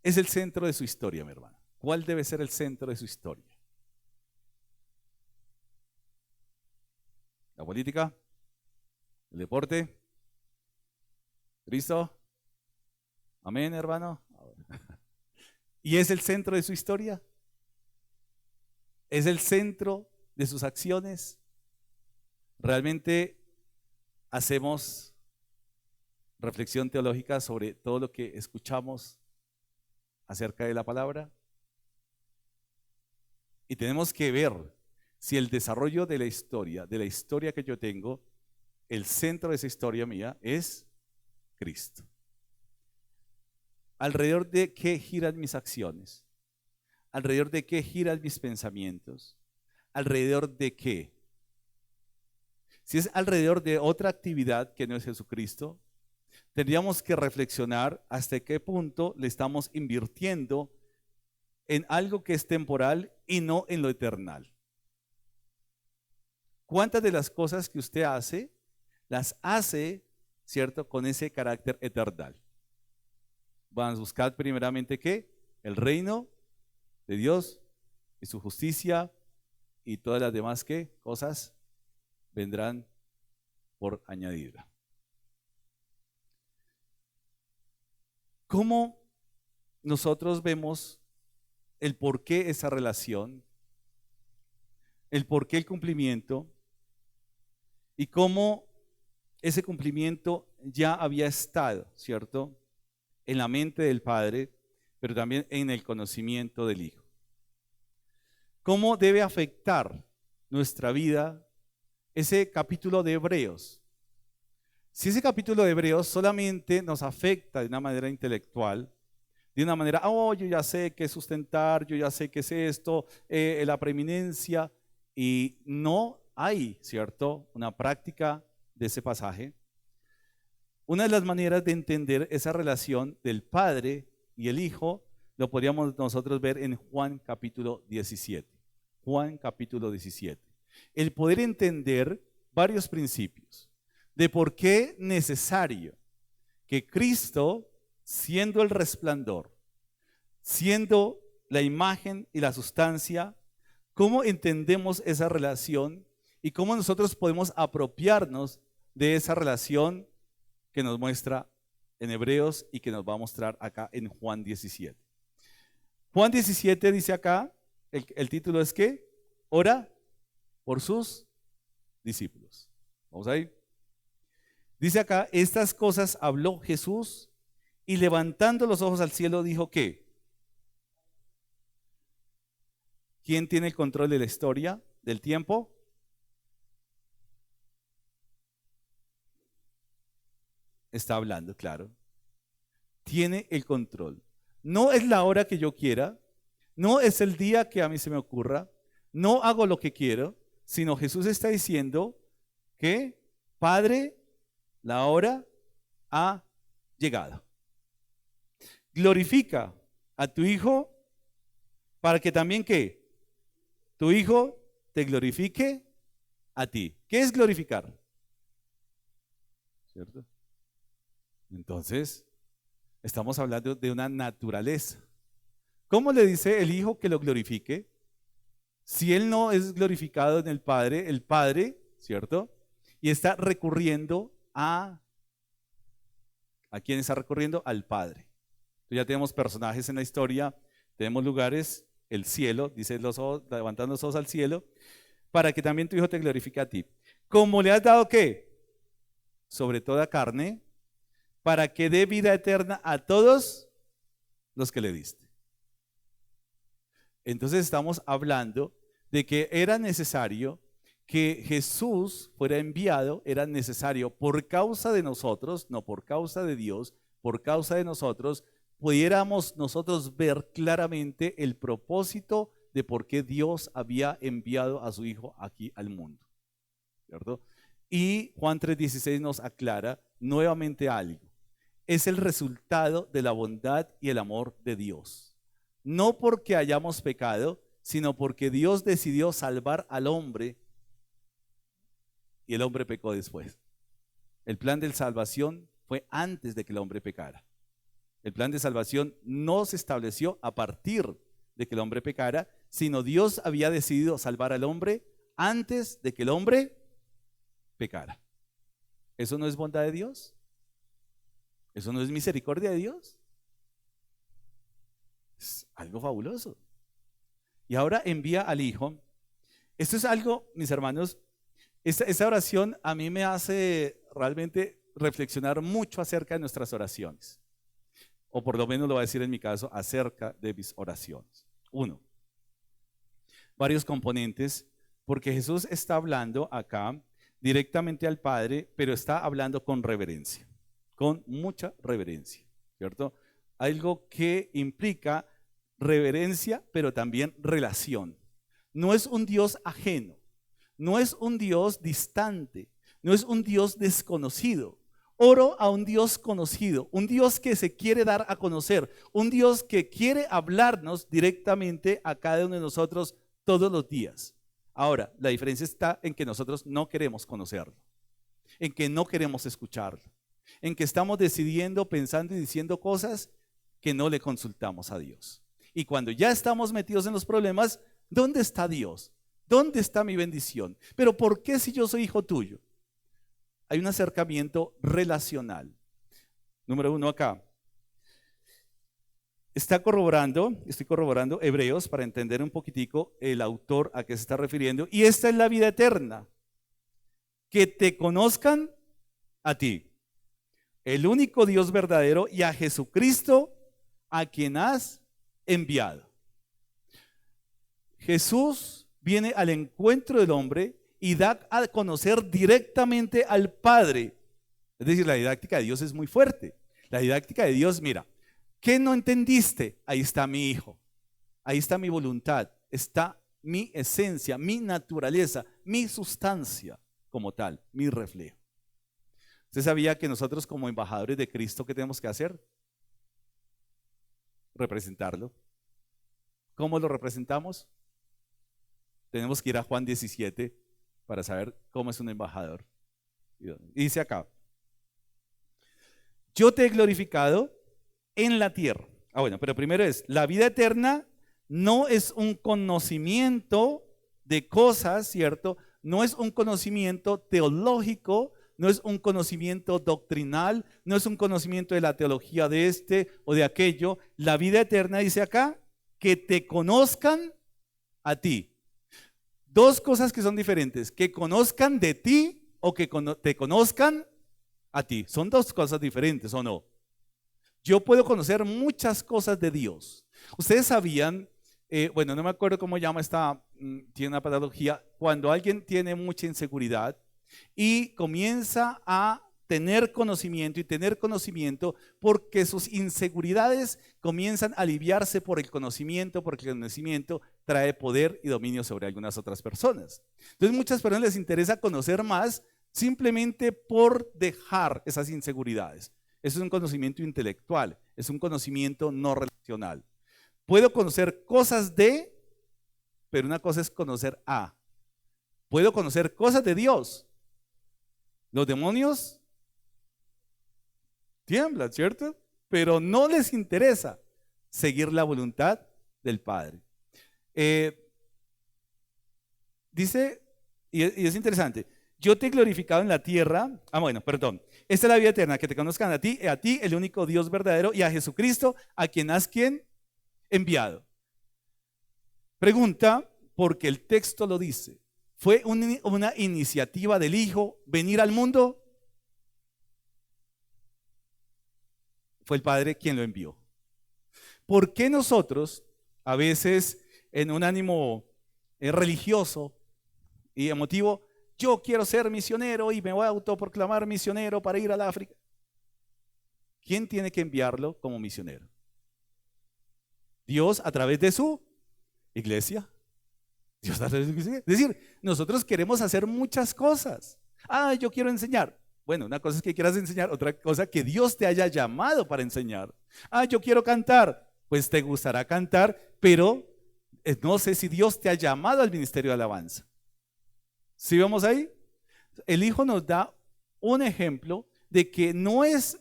es el centro de su historia, mi hermano? ¿Cuál debe ser el centro de su historia? ¿La política? ¿El deporte? ¿Cristo? Amén, hermano. ¿Y es el centro de su historia? ¿Es el centro de sus acciones? ¿Realmente hacemos reflexión teológica sobre todo lo que escuchamos acerca de la palabra? Y tenemos que ver si el desarrollo de la historia que yo tengo, el centro de esa historia mía es Cristo. ¿Alrededor de qué giran mis acciones? ¿Alrededor de qué giran mis pensamientos? ¿Alrededor de qué? Si es alrededor de otra actividad que no es Jesucristo, tendríamos que reflexionar hasta qué punto le estamos invirtiendo en algo que es temporal y no en lo eternal. ¿Cuántas de las cosas que usted hace, las hace, cierto, con ese carácter eternal? Van a buscar primeramente ¿qué? El reino de Dios y su justicia, y todas las demás ¿qué? Cosas vendrán por añadidura. ¿Cómo nosotros vemos el por qué esa relación, el por qué el cumplimiento, y cómo ese cumplimiento ya había estado, ¿cierto?, en la mente del Padre, pero también en el conocimiento del Hijo? ¿Cómo debe afectar nuestra vida ese capítulo de Hebreos? Si ese capítulo de Hebreos solamente nos afecta de una manera intelectual, de una manera, oh, yo ya sé qué es sustentar, yo ya sé qué es esto, la preeminencia, y no hay, ¿cierto?, una práctica de ese pasaje. Una de las maneras de entender esa relación del Padre y el Hijo lo podríamos nosotros ver en Juan capítulo 17. Juan capítulo 17. El poder entender varios principios de por qué es necesario que Cristo, siendo el resplandor, siendo la imagen y la sustancia, cómo entendemos esa relación y cómo nosotros podemos apropiarnos de esa relación que nos muestra en Hebreos y que nos va a mostrar acá en Juan 17. Juan 17 dice acá, el título es que ora por sus discípulos. Vamos ahí. Dice acá, estas cosas habló Jesús y levantando los ojos al cielo dijo que ¿quién tiene el control de la historia, del tiempo? Está hablando, claro. Tiene el control. No es la hora que yo quiera, no es el día que a mí se me ocurra, no hago lo que quiero, sino Jesús está diciendo que, Padre, la hora ha llegado. Glorifica a tu Hijo para que también, ¿qué? Tu Hijo te glorifique a ti. ¿Qué es glorificar? ¿Cierto? Entonces, estamos hablando de una naturaleza. ¿Cómo le dice el Hijo que lo glorifique? Si Él no es glorificado en el Padre, ¿cierto? Y está recurriendo ¿a quién está recurriendo? Al Padre. Entonces ya tenemos personajes en la historia, tenemos lugares, el cielo, dice los ojos, levantando los ojos al cielo, para que también tu Hijo te glorifique a ti. ¿Cómo le has dado qué? Sobre toda carne, para que dé vida eterna a todos los que le diste. Entonces estamos hablando de que era necesario que Jesús fuera enviado, era necesario por causa de nosotros, no por causa de Dios, por causa de nosotros, pudiéramos nosotros ver claramente el propósito de por qué Dios había enviado a su Hijo aquí al mundo, ¿cierto? Y Juan 3:16 nos aclara nuevamente algo. Es el resultado de la bondad y el amor de Dios. No porque hayamos pecado, sino porque Dios decidió salvar al hombre y el hombre pecó después. El plan de salvación fue antes de que el hombre pecara. El plan de salvación no se estableció a partir de que el hombre pecara, sino Dios había decidido salvar al hombre antes de que el hombre pecara. ¿Eso no es bondad de Dios? ¿Eso no es misericordia de Dios? Es algo fabuloso. Y ahora envía al Hijo. Esto es algo, mis hermanos, esta oración a mí me hace realmente reflexionar mucho acerca de nuestras oraciones. O por lo menos lo voy a decir en mi caso, acerca de mis oraciones. Uno, varios componentes, porque Jesús está hablando acá directamente al Padre, pero está hablando con reverencia, con mucha reverencia, ¿cierto? Algo que implica reverencia, pero también relación. No es un Dios ajeno, no es un Dios distante, no es un Dios desconocido. Oro a un Dios conocido, un Dios que se quiere dar a conocer, un Dios que quiere hablarnos directamente a cada uno de nosotros todos los días. Ahora, la diferencia está en que nosotros no queremos conocerlo, en que no queremos escucharlo, en que estamos decidiendo, pensando y diciendo cosas que no le consultamos a Dios. Y cuando ya estamos metidos en los problemas, ¿dónde está Dios? ¿Dónde está mi bendición? Pero ¿por qué si yo soy hijo tuyo? Hay un acercamiento relacional. Número uno acá. Estoy corroborando Hebreos para entender un poquitico el autor a qué se está refiriendo. Y esta es la vida eterna, que te conozcan a ti, el único Dios verdadero, y a Jesucristo, a quien has enviado. Jesús viene al encuentro del hombre y da a conocer directamente al Padre. Es decir, la didáctica de Dios es muy fuerte. La didáctica de Dios, mira, ¿qué no entendiste? Ahí está mi Hijo, ahí está mi voluntad, está mi esencia, mi naturaleza, mi sustancia como tal, mi reflejo. ¿Usted sabía que nosotros como embajadores de Cristo, qué tenemos que hacer? Representarlo. ¿Cómo lo representamos? Tenemos que ir a Juan 17 para saber cómo es un embajador. Y dice acá, yo te he glorificado en la tierra. Bueno, pero primero es, la vida eterna no es un conocimiento de cosas, ¿cierto? No es un conocimiento teológico, no es un conocimiento doctrinal, no es un conocimiento de la teología de este o de aquello. La vida eterna dice acá, que te conozcan a ti. Dos cosas que son diferentes, que conozcan de ti o que te conozcan a ti. Son dos cosas diferentes, ¿o no? Yo puedo conocer muchas cosas de Dios. Ustedes sabían, bueno, no me acuerdo cómo llama esta, tiene una patología, cuando alguien tiene mucha inseguridad y comienza a tener conocimiento porque sus inseguridades comienzan a aliviarse por el conocimiento, porque el conocimiento trae poder y dominio sobre algunas otras personas. Entonces, muchas personas les interesa conocer más simplemente por dejar esas inseguridades. Eso es un conocimiento intelectual, es un conocimiento no relacional. Puedo conocer cosas de, pero una cosa es conocer a. Puedo conocer cosas de Dios. Los demonios tiemblan, ¿cierto? Pero no les interesa seguir la voluntad del Padre. Dice, y es interesante, yo te he glorificado en la tierra. Bueno, perdón. Esta es la vida eterna, que te conozcan a ti, el único Dios verdadero, y a Jesucristo, a quien has enviado. Pregunta, porque el texto lo dice. ¿Fue una iniciativa del Hijo venir al mundo? Fue el Padre quien lo envió. ¿Por qué nosotros, a veces en un ánimo religioso y emotivo, yo quiero ser misionero y me voy a autoproclamar misionero para ir al África? ¿Quién tiene que enviarlo como misionero? Dios a través de su iglesia. Dios a través de su iglesia. Es decir, nosotros queremos hacer muchas cosas. Yo quiero enseñar. Bueno, una cosa es que quieras enseñar, otra cosa que Dios te haya llamado para enseñar. Yo quiero cantar. Pues te gustará cantar, pero no sé si Dios te ha llamado al ministerio de alabanza. ¿Sí vamos ahí? El Hijo nos da un ejemplo de que no es,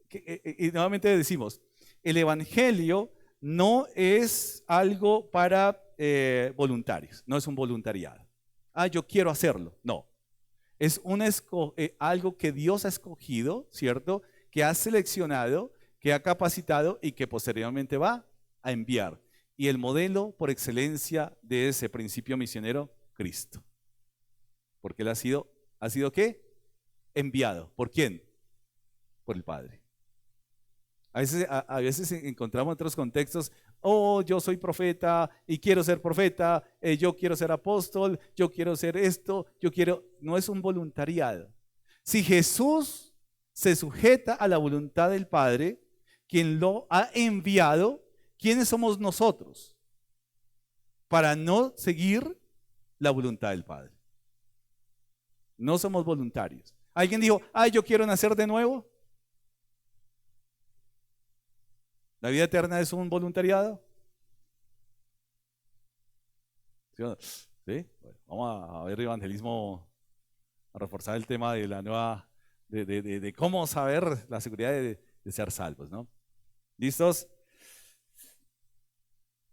y nuevamente decimos, el Evangelio no es algo para voluntarios, no es un voluntariado. Yo quiero hacerlo, no. Es algo que Dios ha escogido, ¿cierto? Que ha seleccionado, que ha capacitado y que posteriormente va a enviar. Y el modelo por excelencia de ese principio misionero, Cristo. Porque él ha sido ¿qué? Enviado. ¿Por quién? Por el Padre. A veces encontramos otros contextos. Yo soy profeta y quiero ser profeta, yo quiero ser apóstol, yo quiero ser esto, no es un voluntariado. Si Jesús se sujeta a la voluntad del Padre, quien lo ha enviado, ¿quiénes somos nosotros para no seguir la voluntad del Padre? No somos voluntarios. ¿Alguien dijo, yo quiero nacer de nuevo? ¿La vida eterna es un voluntariado? ¿Sí? Bueno, vamos a ver evangelismo, a reforzar el tema de la nueva, de cómo saber la seguridad de ser salvos, ¿no? ¿Listos?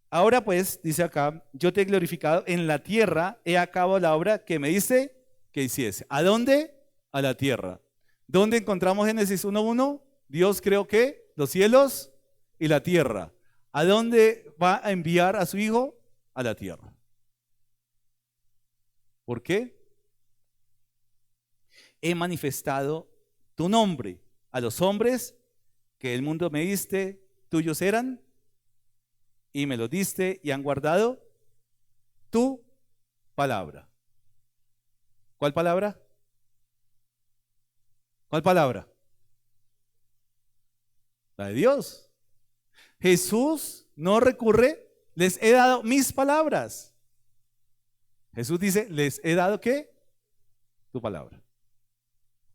Ahora pues, dice acá, yo te he glorificado en la tierra, he acabado la obra que me dice que hiciese. ¿A dónde? A la tierra. ¿Dónde encontramos Génesis 1:1? Dios creó ¿qué? Los cielos y la tierra. ¿A dónde va a enviar a su Hijo? A la tierra. ¿Por qué? He manifestado tu nombre a los hombres que el mundo me diste, tuyos eran, y me los diste y han guardado tu palabra. ¿Cuál palabra? ¿Cuál palabra? La de Dios. Jesús no recurre, les he dado mis palabras. Jesús dice, les he dado ¿qué? Tu palabra.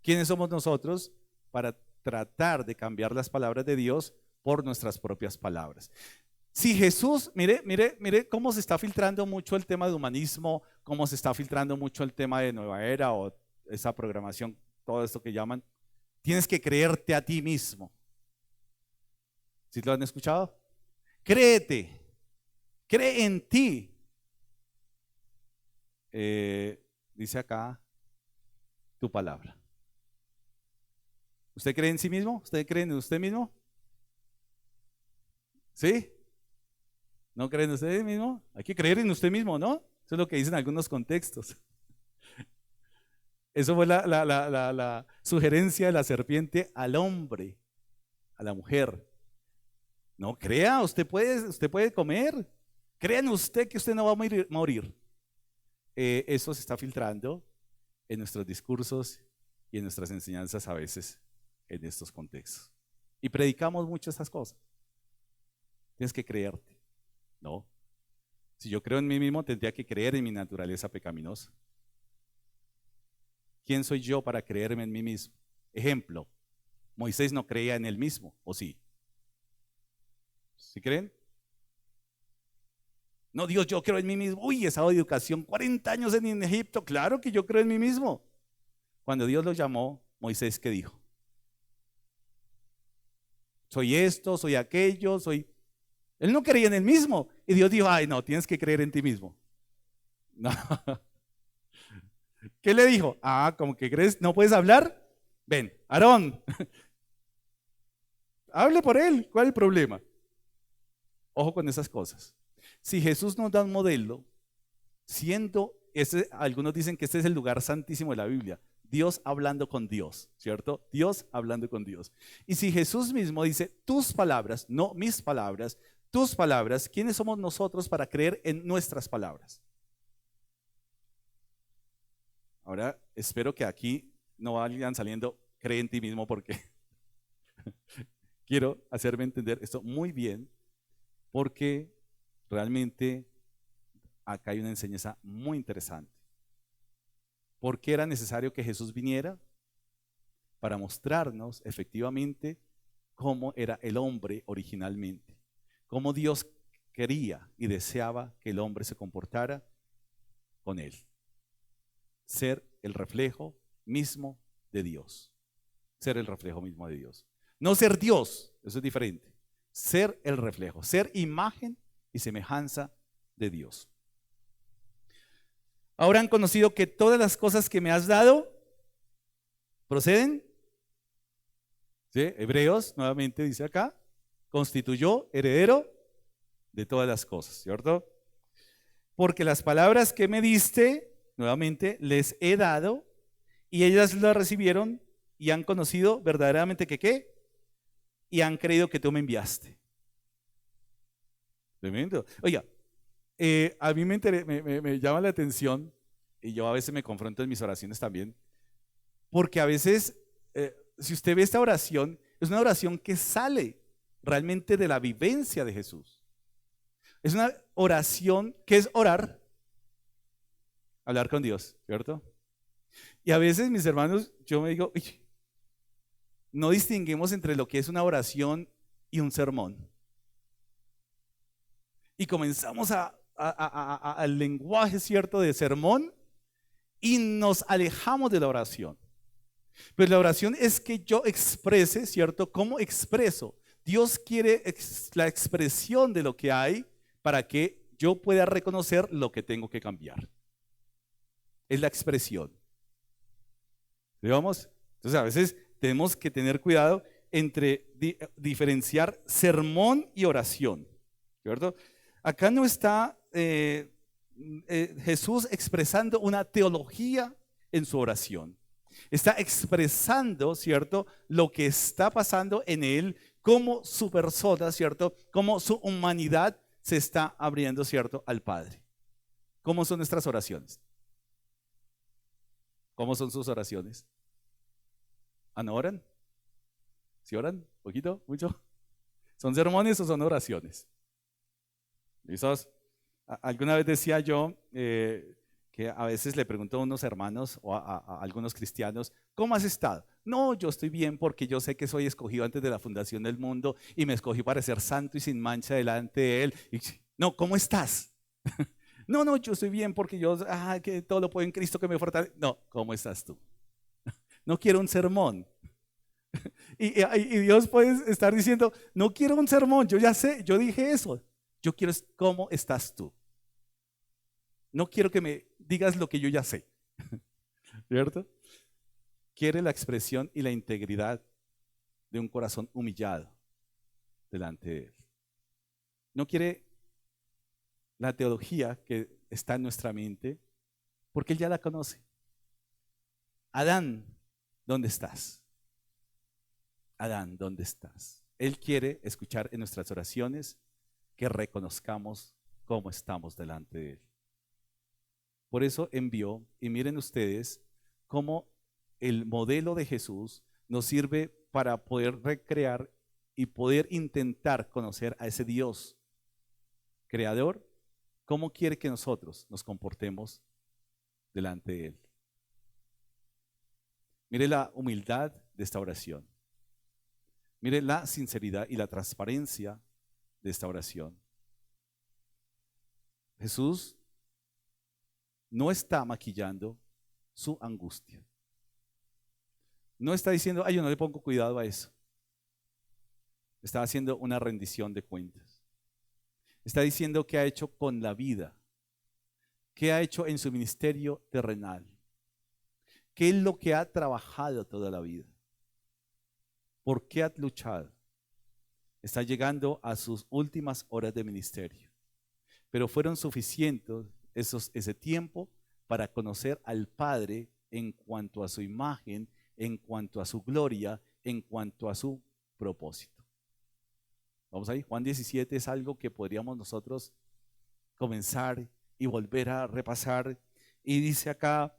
¿Quiénes somos nosotros para tratar de cambiar las palabras de Dios por nuestras propias palabras? Si Jesús, mire cómo se está filtrando mucho el tema de humanismo, cómo se está filtrando mucho el tema de nueva era o esa programación, todo esto que llaman, tienes que creerte a ti mismo. ¿Sí lo han escuchado? Créete, cree en ti. Dice acá, tu palabra. ¿Usted cree en sí mismo? ¿Usted cree en usted mismo? ¿Sí? ¿No cree en usted mismo? Hay que creer en usted mismo, ¿no? Eso es lo que dicen algunos contextos. Eso fue la sugerencia de la serpiente al hombre, a la mujer. No crea, usted puede comer. Crea en usted que usted no va a morir. Eso se está filtrando en nuestros discursos y en nuestras enseñanzas a veces en estos contextos. Y predicamos mucho estas cosas. Tienes que creerte. No. Si yo creo en mí mismo, tendría que creer en mi naturaleza pecaminosa. ¿Quién soy yo para creerme en mí mismo? Ejemplo, Moisés no creía en él mismo, ¿o sí? ¿Sí creen? No, Dios, yo creo en mí mismo. Uy, esa educación, 40 años en Egipto, claro que yo creo en mí mismo. Cuando Dios lo llamó, Moisés, ¿qué dijo? Soy esto, soy aquello, soy... Él no creía en él mismo. Y Dios dijo, ay, no, tienes que creer en ti mismo. No. ¿Qué le dijo? Ah, como que crees, ¿no puedes hablar? Ven, Aarón, hable por él. ¿Cuál es el problema? Ojo con esas cosas. Si Jesús nos da un modelo, algunos dicen que este es el lugar santísimo de la Biblia, Dios hablando con Dios, ¿cierto? Dios hablando con Dios. Y si Jesús mismo dice, tus palabras, no mis palabras, tus palabras, ¿quiénes somos nosotros para creer en nuestras palabras? Ahora, espero que aquí no vayan saliendo, cree en ti mismo, porque quiero hacerme entender esto muy bien, porque realmente acá hay una enseñanza muy interesante. ¿Por qué era necesario que Jesús viniera? Para mostrarnos efectivamente cómo era el hombre originalmente, cómo Dios quería y deseaba que el hombre se comportara con él. Ser el reflejo mismo de Dios. Ser el reflejo mismo de Dios. No ser Dios, eso es diferente. Ser el reflejo, ser imagen y semejanza de Dios. Ahora han conocido que todas las cosas que me has dado proceden. ¿Sí? Hebreos, nuevamente dice acá, constituyó heredero de todas las cosas, ¿cierto? Porque las palabras que me diste, nuevamente, les he dado y ellas las recibieron y han conocido verdaderamente que ¿qué? Y han creído que tú me enviaste. Tremendo. Oiga, a mí me llama la atención, y yo a veces me confronto en mis oraciones también, porque a veces, si usted ve esta oración, es una oración que sale realmente de la vivencia de Jesús. Es una oración que es orar, hablar con Dios, ¿cierto? Y a veces, mis hermanos, yo me digo, no distinguimos entre lo que es una oración y un sermón. Y comenzamos al lenguaje cierto de sermón y nos alejamos de la oración. Pues la oración es que yo exprese, ¿cierto? ¿Cómo expreso? Dios quiere la expresión de lo que hay para que yo pueda reconocer lo que tengo que cambiar. Es la expresión. ¿Vamos? Entonces a veces tenemos que tener cuidado entre diferenciar sermón y oración, ¿cierto? Acá no está Jesús expresando una teología en su oración. Está expresando, ¿cierto?, lo que está pasando en él, cómo su persona, ¿cierto?, cómo su humanidad se está abriendo, ¿cierto?, al Padre. ¿Cómo son nuestras oraciones? ¿Cómo son sus oraciones? ¿No oran? ¿Sí oran? ¿Poquito? ¿Mucho? ¿Son sermones o son oraciones? ¿Listos? Alguna vez decía yo que a veces le pregunto a unos hermanos o a algunos cristianos, ¿cómo has estado? No, yo estoy bien porque yo sé que soy escogido antes de la fundación del mundo y me escogí para ser santo y sin mancha delante de Él. No, ¿cómo estás? No, yo estoy bien porque yo, que todo lo puedo en Cristo que me fortalece. No, ¿cómo estás tú? No quiero un sermón. Y Dios puede estar diciendo, no quiero un sermón, yo ya sé, yo dije eso. Yo quiero cómo estás tú. No quiero que me digas lo que yo ya sé. ¿Cierto? Quiere la expresión y la integridad de un corazón humillado delante de Él. No quiere la teología que está en nuestra mente, porque Él ya la conoce. Adán, ¿dónde estás? Adán, ¿dónde estás? Él quiere escuchar en nuestras oraciones que reconozcamos cómo estamos delante de Él. Por eso envió, y miren ustedes cómo el modelo de Jesús nos sirve para poder recrear y poder intentar conocer a ese Dios creador, cómo quiere que nosotros nos comportemos delante de Él. Mire la humildad de esta oración. Mire la sinceridad y la transparencia de esta oración. Jesús no está maquillando su angustia. No está diciendo, ay, yo no le pongo cuidado a eso. Está haciendo una rendición de cuentas. Está diciendo qué ha hecho con la vida, qué ha hecho en su ministerio terrenal, qué es lo que ha trabajado toda la vida, por qué ha luchado. Está llegando a sus últimas horas de ministerio, pero fueron suficientes ese tiempo para conocer al Padre en cuanto a su imagen, en cuanto a su gloria, en cuanto a su propósito. Vamos ahí, Juan 17 es algo que podríamos nosotros comenzar y volver a repasar. Y dice acá,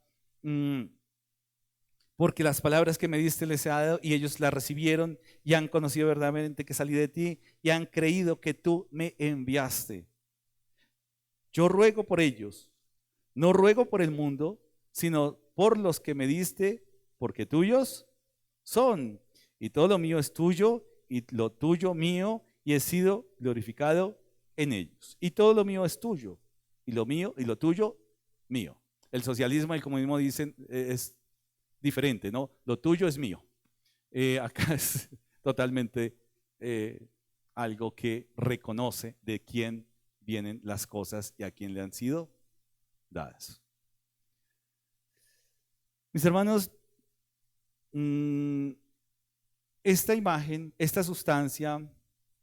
porque las palabras que me diste les he dado y ellos las recibieron y han conocido verdaderamente que salí de ti y han creído que tú me enviaste. Yo ruego por ellos, no ruego por el mundo, sino por los que me diste, porque tuyos son. Y todo lo mío es tuyo y lo tuyo mío, y he sido glorificado en ellos. Y todo lo mío es tuyo, y lo mío y lo tuyo mío. El socialismo y el comunismo dicen es diferente, ¿no? Lo tuyo es mío. Acá es totalmente algo que reconoce de quién vienen las cosas y a quién le han sido dadas. Mis hermanos, esta imagen, esta sustancia,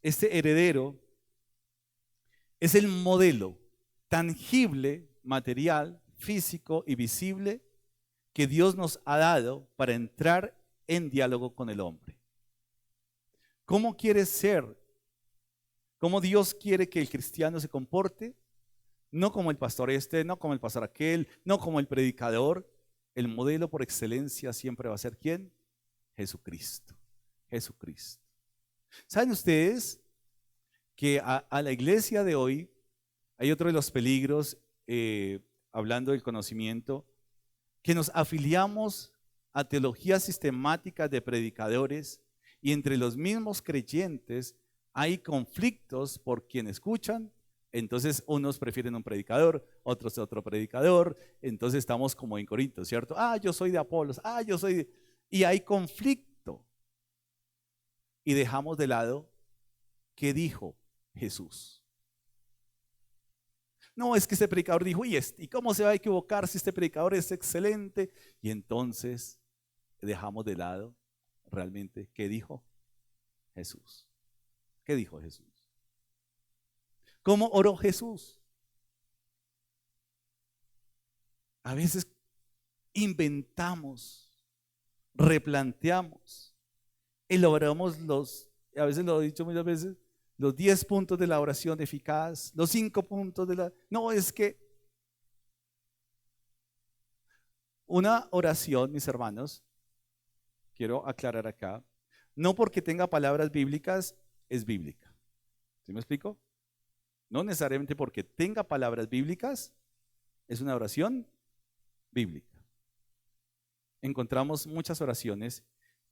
este heredero es el modelo tangible, material, físico y visible que Dios nos ha dado para entrar en diálogo con el hombre. ¿Cómo quiere ser? ¿Cómo Dios quiere que el cristiano se comporte? No como el pastor este, no como el pastor aquel, no como el predicador. El modelo por excelencia siempre va a ser ¿quién? Jesucristo. Jesucristo. ¿Saben ustedes que a la iglesia de hoy hay otro de los peligros, hablando del conocimiento, que nos afiliamos a teologías sistemáticas de predicadores y entre los mismos creyentes hay conflictos por quien escuchan? Entonces unos prefieren un predicador, otros otro predicador, entonces estamos como en Corinto, ¿cierto? Ah, yo soy de Apolos, ah, yo soy de... Y hay conflicto y dejamos de lado qué dijo Jesús. No, es que este predicador dijo, ¿y cómo se va a equivocar si este predicador es excelente? Y entonces dejamos de lado realmente qué dijo Jesús. ¿Qué dijo Jesús? ¿Cómo oró Jesús? A veces inventamos, replanteamos, elaboramos a veces lo he dicho muchas veces, los 10 puntos de la oración eficaz, los 5 puntos de la... No, es que una oración, mis hermanos, quiero aclarar acá, no porque tenga palabras bíblicas es bíblica. ¿Sí me explico? No necesariamente porque tenga palabras bíblicas es una oración bíblica. Encontramos muchas oraciones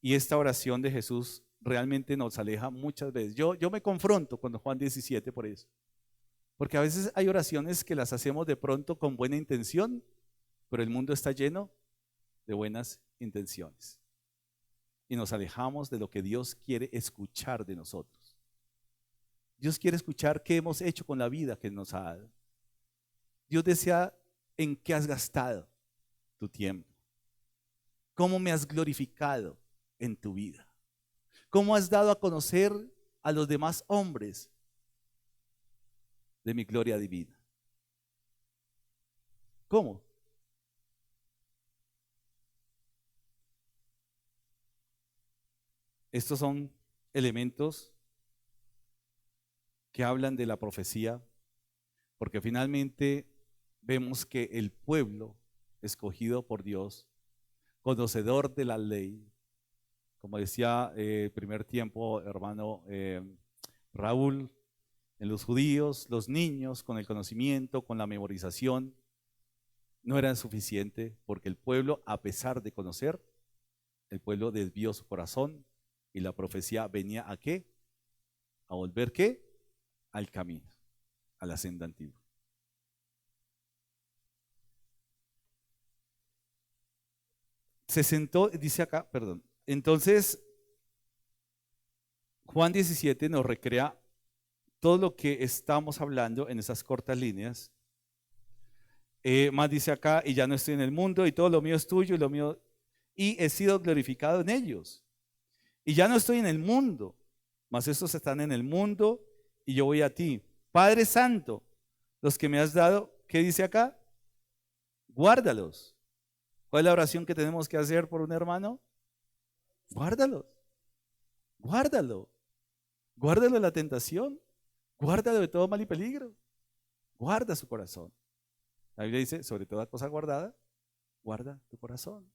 y esta oración de Jesús realmente nos aleja muchas veces. Yo me confronto con Juan 17 por eso. Porque a veces hay oraciones que las hacemos de pronto con buena intención, pero el mundo está lleno de buenas intenciones. Y nos alejamos de lo que Dios quiere escuchar de nosotros. Dios quiere escuchar qué hemos hecho con la vida que nos ha dado. Dios desea en qué has gastado tu tiempo. Cómo me has glorificado en tu vida. ¿Cómo has dado a conocer a los demás hombres de mi gloria divina? ¿Cómo? Estos son elementos que hablan de la profecía, porque finalmente vemos que el pueblo escogido por Dios, conocedor de la ley, como decía el primer tiempo, hermano Raúl, en los judíos, los niños con el conocimiento, con la memorización, no eran suficiente, porque el pueblo, a pesar de conocer, el pueblo desvió su corazón y la profecía venía ¿a qué? A volver ¿qué? Al camino, a la senda antigua. Se sentó, dice acá, perdón. Entonces, Juan 17 nos recrea todo lo que estamos hablando en esas cortas líneas. Más dice acá, y ya no estoy en el mundo, y todo lo mío es tuyo, y lo mío, y he sido glorificado en ellos. Y ya no estoy en el mundo, mas estos están en el mundo, y yo voy a ti. Padre Santo, los que me has dado, ¿qué dice acá? Guárdalos. ¿Cuál es la oración que tenemos que hacer por un hermano? Guárdalos. Guárdalo. Guárdalo de la tentación. Guárdalo de todo mal y peligro. Guarda su corazón. La Biblia dice, sobre toda cosa guardada, guarda tu corazón.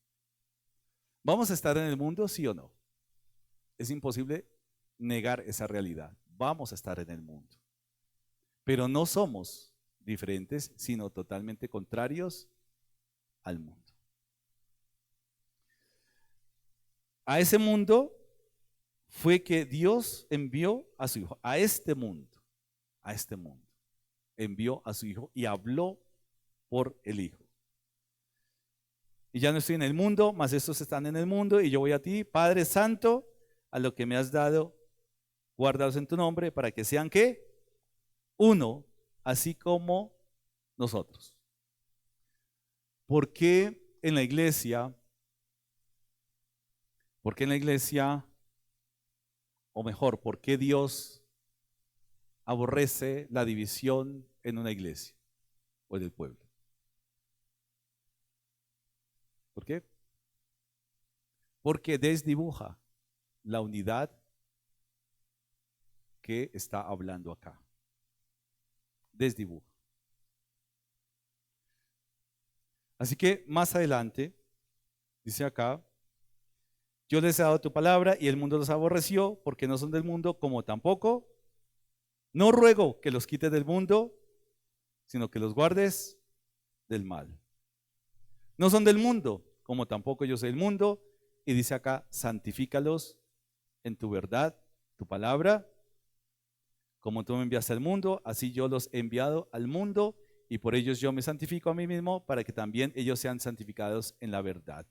¿Vamos a estar en el mundo, sí o no? Es imposible negar esa realidad. Vamos a estar en el mundo. Pero no somos diferentes, sino totalmente contrarios al mundo. A ese mundo fue que Dios envió a su Hijo, a este mundo, envió a su Hijo y habló por el Hijo. Y ya no estoy en el mundo, mas estos están en el mundo, y yo voy a ti, Padre Santo, a lo que me has dado, guárdalos en tu nombre, para que sean ¿qué? Uno, así como nosotros. ¿Por qué en la iglesia? ¿Por qué en la iglesia, o mejor, por qué Dios aborrece la división en una iglesia o en el pueblo? ¿Por qué? Porque desdibuja la unidad que está hablando acá. Desdibuja. Así que más adelante, dice acá, yo les he dado tu palabra y el mundo los aborreció porque no son del mundo, como tampoco no ruego que los quites del mundo, sino que los guardes del mal. No son del mundo, como tampoco yo soy del mundo. Y dice acá, santifícalos en tu verdad, tu palabra. Como tú me enviaste al mundo, así yo los he enviado al mundo, y por ellos yo me santifico a mí mismo, para que también ellos sean santificados en la verdad.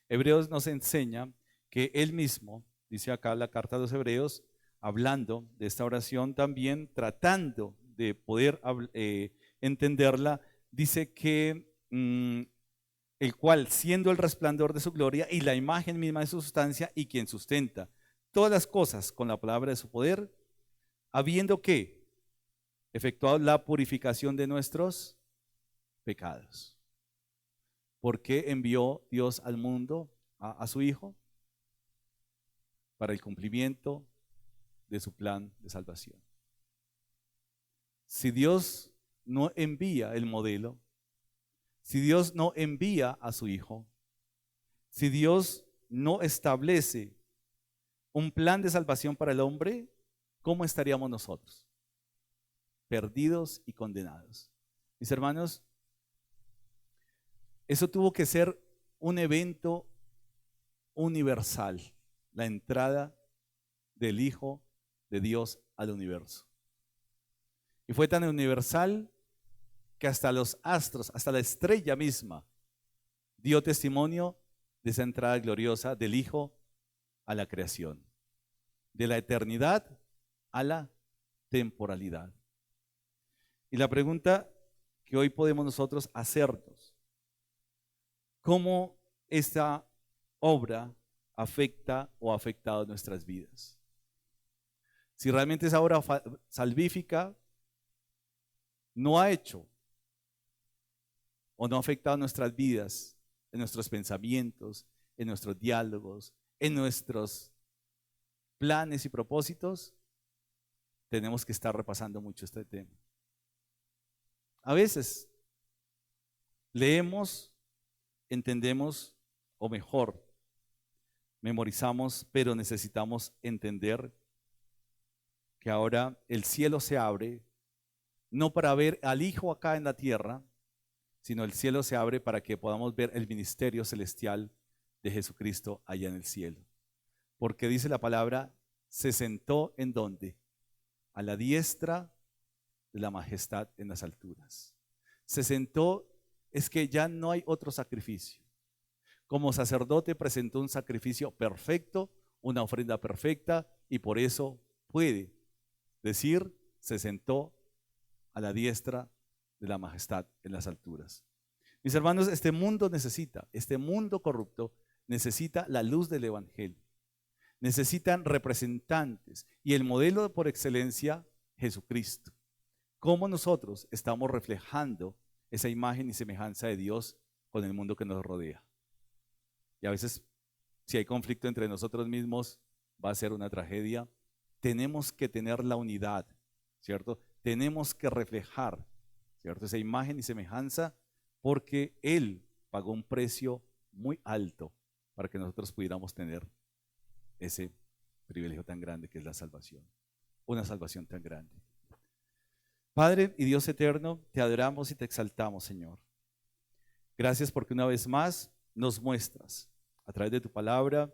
Hebreos nos enseña que él mismo, dice acá la carta a los Hebreos, hablando de esta oración también, tratando de poder entenderla, dice que el cual, siendo el resplandor de su gloria y la imagen misma de su sustancia, y quien sustenta todas las cosas con la palabra de su poder, habiendo que efectuado la purificación de nuestros pecados. ¿Por qué envió Dios al mundo a su Hijo? Para el cumplimiento de su plan de salvación. Si Dios no envía el modelo, si Dios no envía a su Hijo, si Dios no establece un plan de salvación para el hombre, ¿cómo estaríamos nosotros? Perdidos y condenados. Mis hermanos, eso tuvo que ser un evento universal, la entrada del Hijo de Dios al universo. Y fue tan universal que hasta los astros, hasta la estrella misma, dio testimonio de esa entrada gloriosa del Hijo a la creación, de la eternidad a la temporalidad. Y la pregunta que hoy podemos nosotros hacernos, ¿cómo esta obra afecta o ha afectado nuestras vidas. Si realmente esa obra salvífica no ha hecho o no ha afectado nuestras vidas, en nuestros pensamientos, en nuestros diálogos, en nuestros planes y propósitos, tenemos que estar repasando mucho este tema. A veces leemos, entendemos, o mejor, memorizamos, pero necesitamos entender que ahora el cielo se abre, no para ver al Hijo acá en la tierra, sino el cielo se abre para que podamos ver el ministerio celestial de Jesucristo allá en el cielo. Porque dice la palabra, se sentó ¿en dónde? A la diestra de la majestad en las alturas. Se sentó, es que ya no hay otro sacrificio. Como sacerdote presentó un sacrificio perfecto, una ofrenda perfecta, y por eso puede decir, se sentó a la diestra de la majestad en las alturas. Mis hermanos, este mundo corrupto necesita la luz del evangelio. Necesitan representantes y el modelo por excelencia, Jesucristo. ¿Cómo nosotros estamos reflejando esa imagen y semejanza de Dios con el mundo que nos rodea? Y a veces, si hay conflicto entre nosotros mismos, va a ser una tragedia. Tenemos que tener la unidad, ¿cierto? Tenemos que reflejar, ¿cierto? Esa imagen y semejanza, porque Él pagó un precio muy alto para que nosotros pudiéramos tener ese privilegio tan grande que es la salvación. Una salvación tan grande. Padre y Dios eterno, te adoramos y te exaltamos, Señor. Gracias porque una vez más nos muestras a través de tu palabra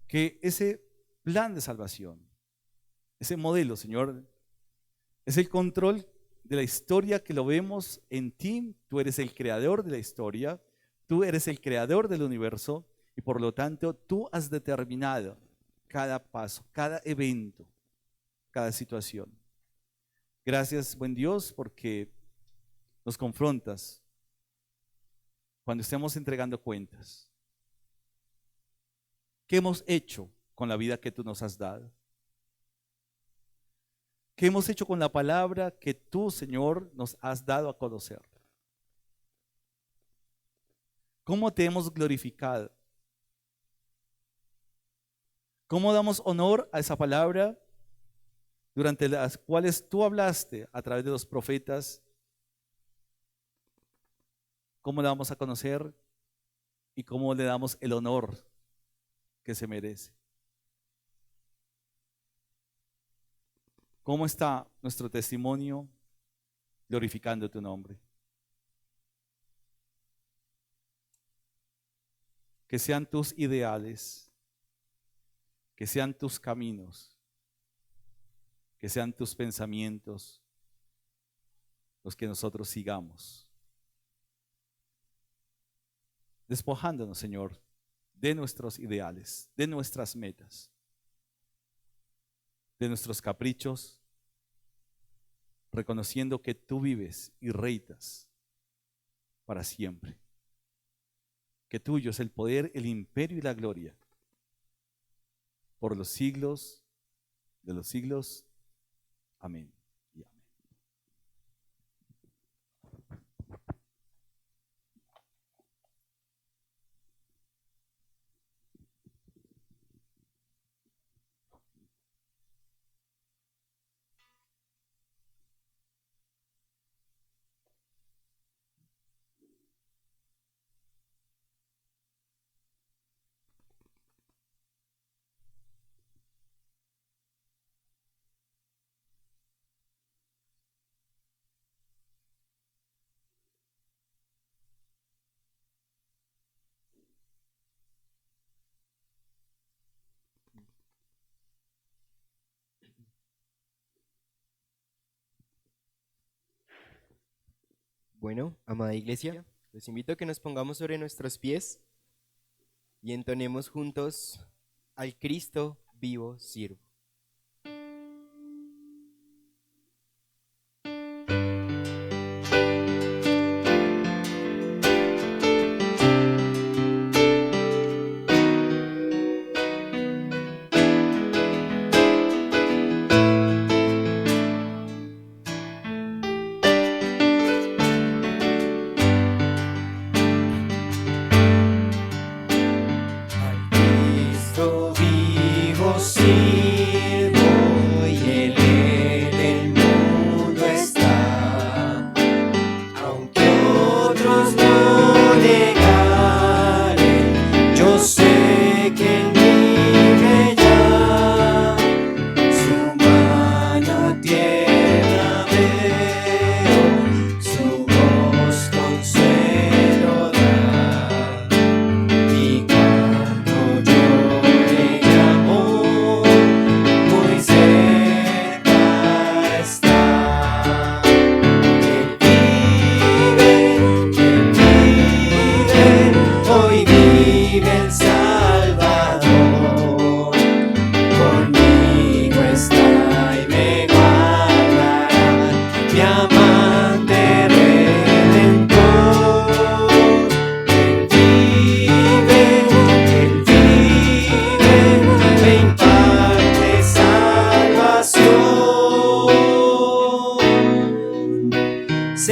que ese plan de salvación, ese modelo, Señor, es el control de la historia que lo vemos en ti. Tú eres el creador de la historia, tú eres el creador del universo y por lo tanto tú has determinado cada paso, cada evento, cada situación. Gracias, buen Dios, porque nos confrontas cuando estemos entregando cuentas. ¿Qué hemos hecho con la vida que tú nos has dado? ¿Qué hemos hecho con la palabra que tú, Señor, nos has dado a conocer? ¿Cómo te hemos glorificado? ¿Cómo damos honor a esa palabra durante las cuales tú hablaste a través de los profetas? ¿Cómo la damos a conocer y cómo le damos el honor que se merece? ¿Cómo está nuestro testimonio glorificando tu nombre? Que sean tus ideales, que sean tus caminos, que sean tus pensamientos los que nosotros sigamos. Despojándonos, Señor, de nuestros ideales, de nuestras metas, de nuestros caprichos, reconociendo que tú vives y reinas para siempre, que tuyo es el poder, el imperio y la gloria, por los siglos de los siglos. Amén. Y amén. Bueno, amada iglesia, los invito a que nos pongamos sobre nuestros pies y entonemos juntos al Cristo vivo sirvo.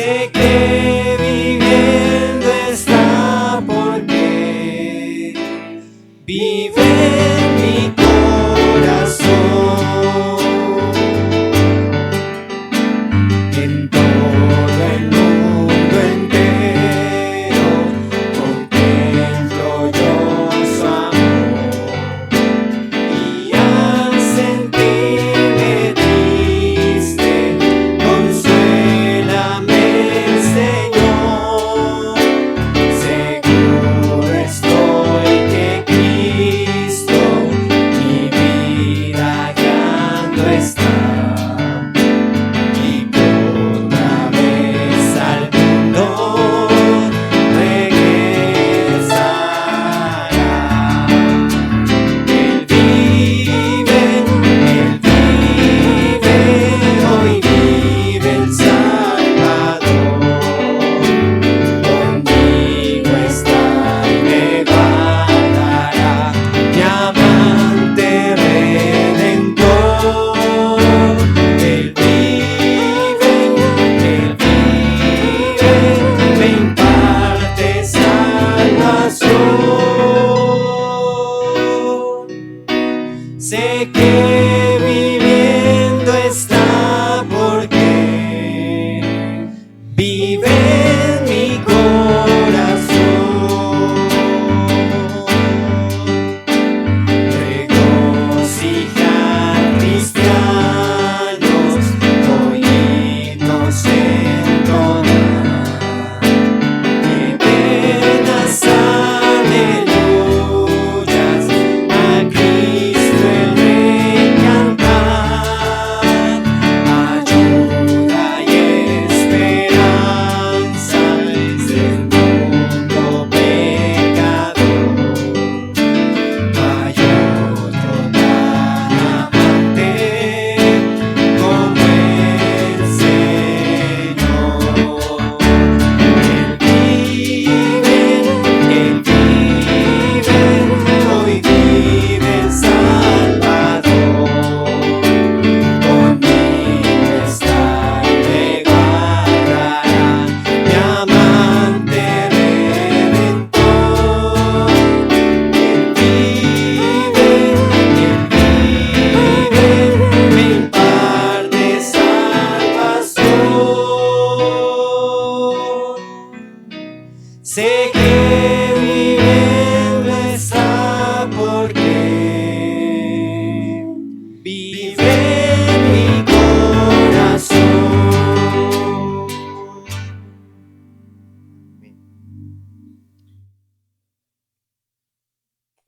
Sé que viviendo está porque vive en mi corazón. En todo el mundo entero contemplo yo su amor, y al sentirme triste, consuélame, Señor. Seguro estoy que Cristo mi vida guiando está, y otra vez al mundo regresará. Él vive, hoy vive el Salvador. Conmigo está y me guardará, mi amante redentor. Él vive, me imparte salvación. Sé que viviendo está porque vive en mi corazón. Regocijar cristianos, hoy himnos entonar, eternas aleluyas a Cristo el Rey cantar. Ayuda y esperanza desde el mundo pecador. Hay otro tan amante como el Señor. Él vive, hoy vive el Salvador. Conmigo está y me guardará, mi amante redentor. Él vive, me imparte salvación. Sé que viviendo está porque vive en mi corazón.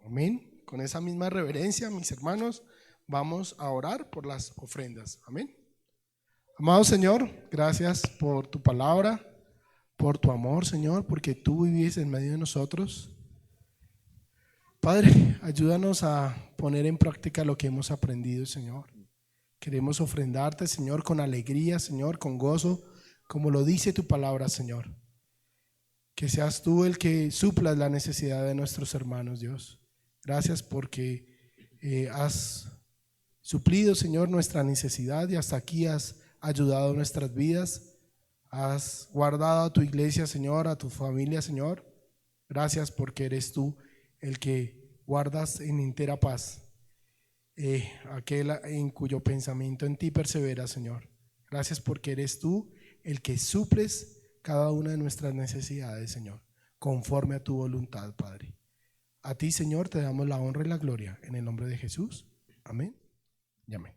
Amén. Con esa misma reverencia, mis hermanos, vamos a orar por las ofrendas. Amén. Amado Señor, gracias por tu palabra, por tu amor, Señor, porque tú vives en medio de nosotros. Padre, ayúdanos a poner en práctica lo que hemos aprendido, Señor. Queremos ofrendarte, Señor, con alegría, Señor, con gozo, como lo dice tu palabra, Señor. Que seas tú el que suplas la necesidad de nuestros hermanos, Dios. Gracias porque has suplido, Señor, nuestra necesidad y hasta aquí has ayudado nuestras vidas. Has guardado a tu iglesia, Señor, a tu familia, Señor. Gracias porque eres tú el que guardas en entera paz aquel en cuyo pensamiento en ti persevera, Señor. Gracias porque eres tú el que suples cada una de nuestras necesidades, Señor, conforme a tu voluntad, Padre. A ti, Señor, te damos la honra y la gloria en el nombre de Jesús. Amén y amén.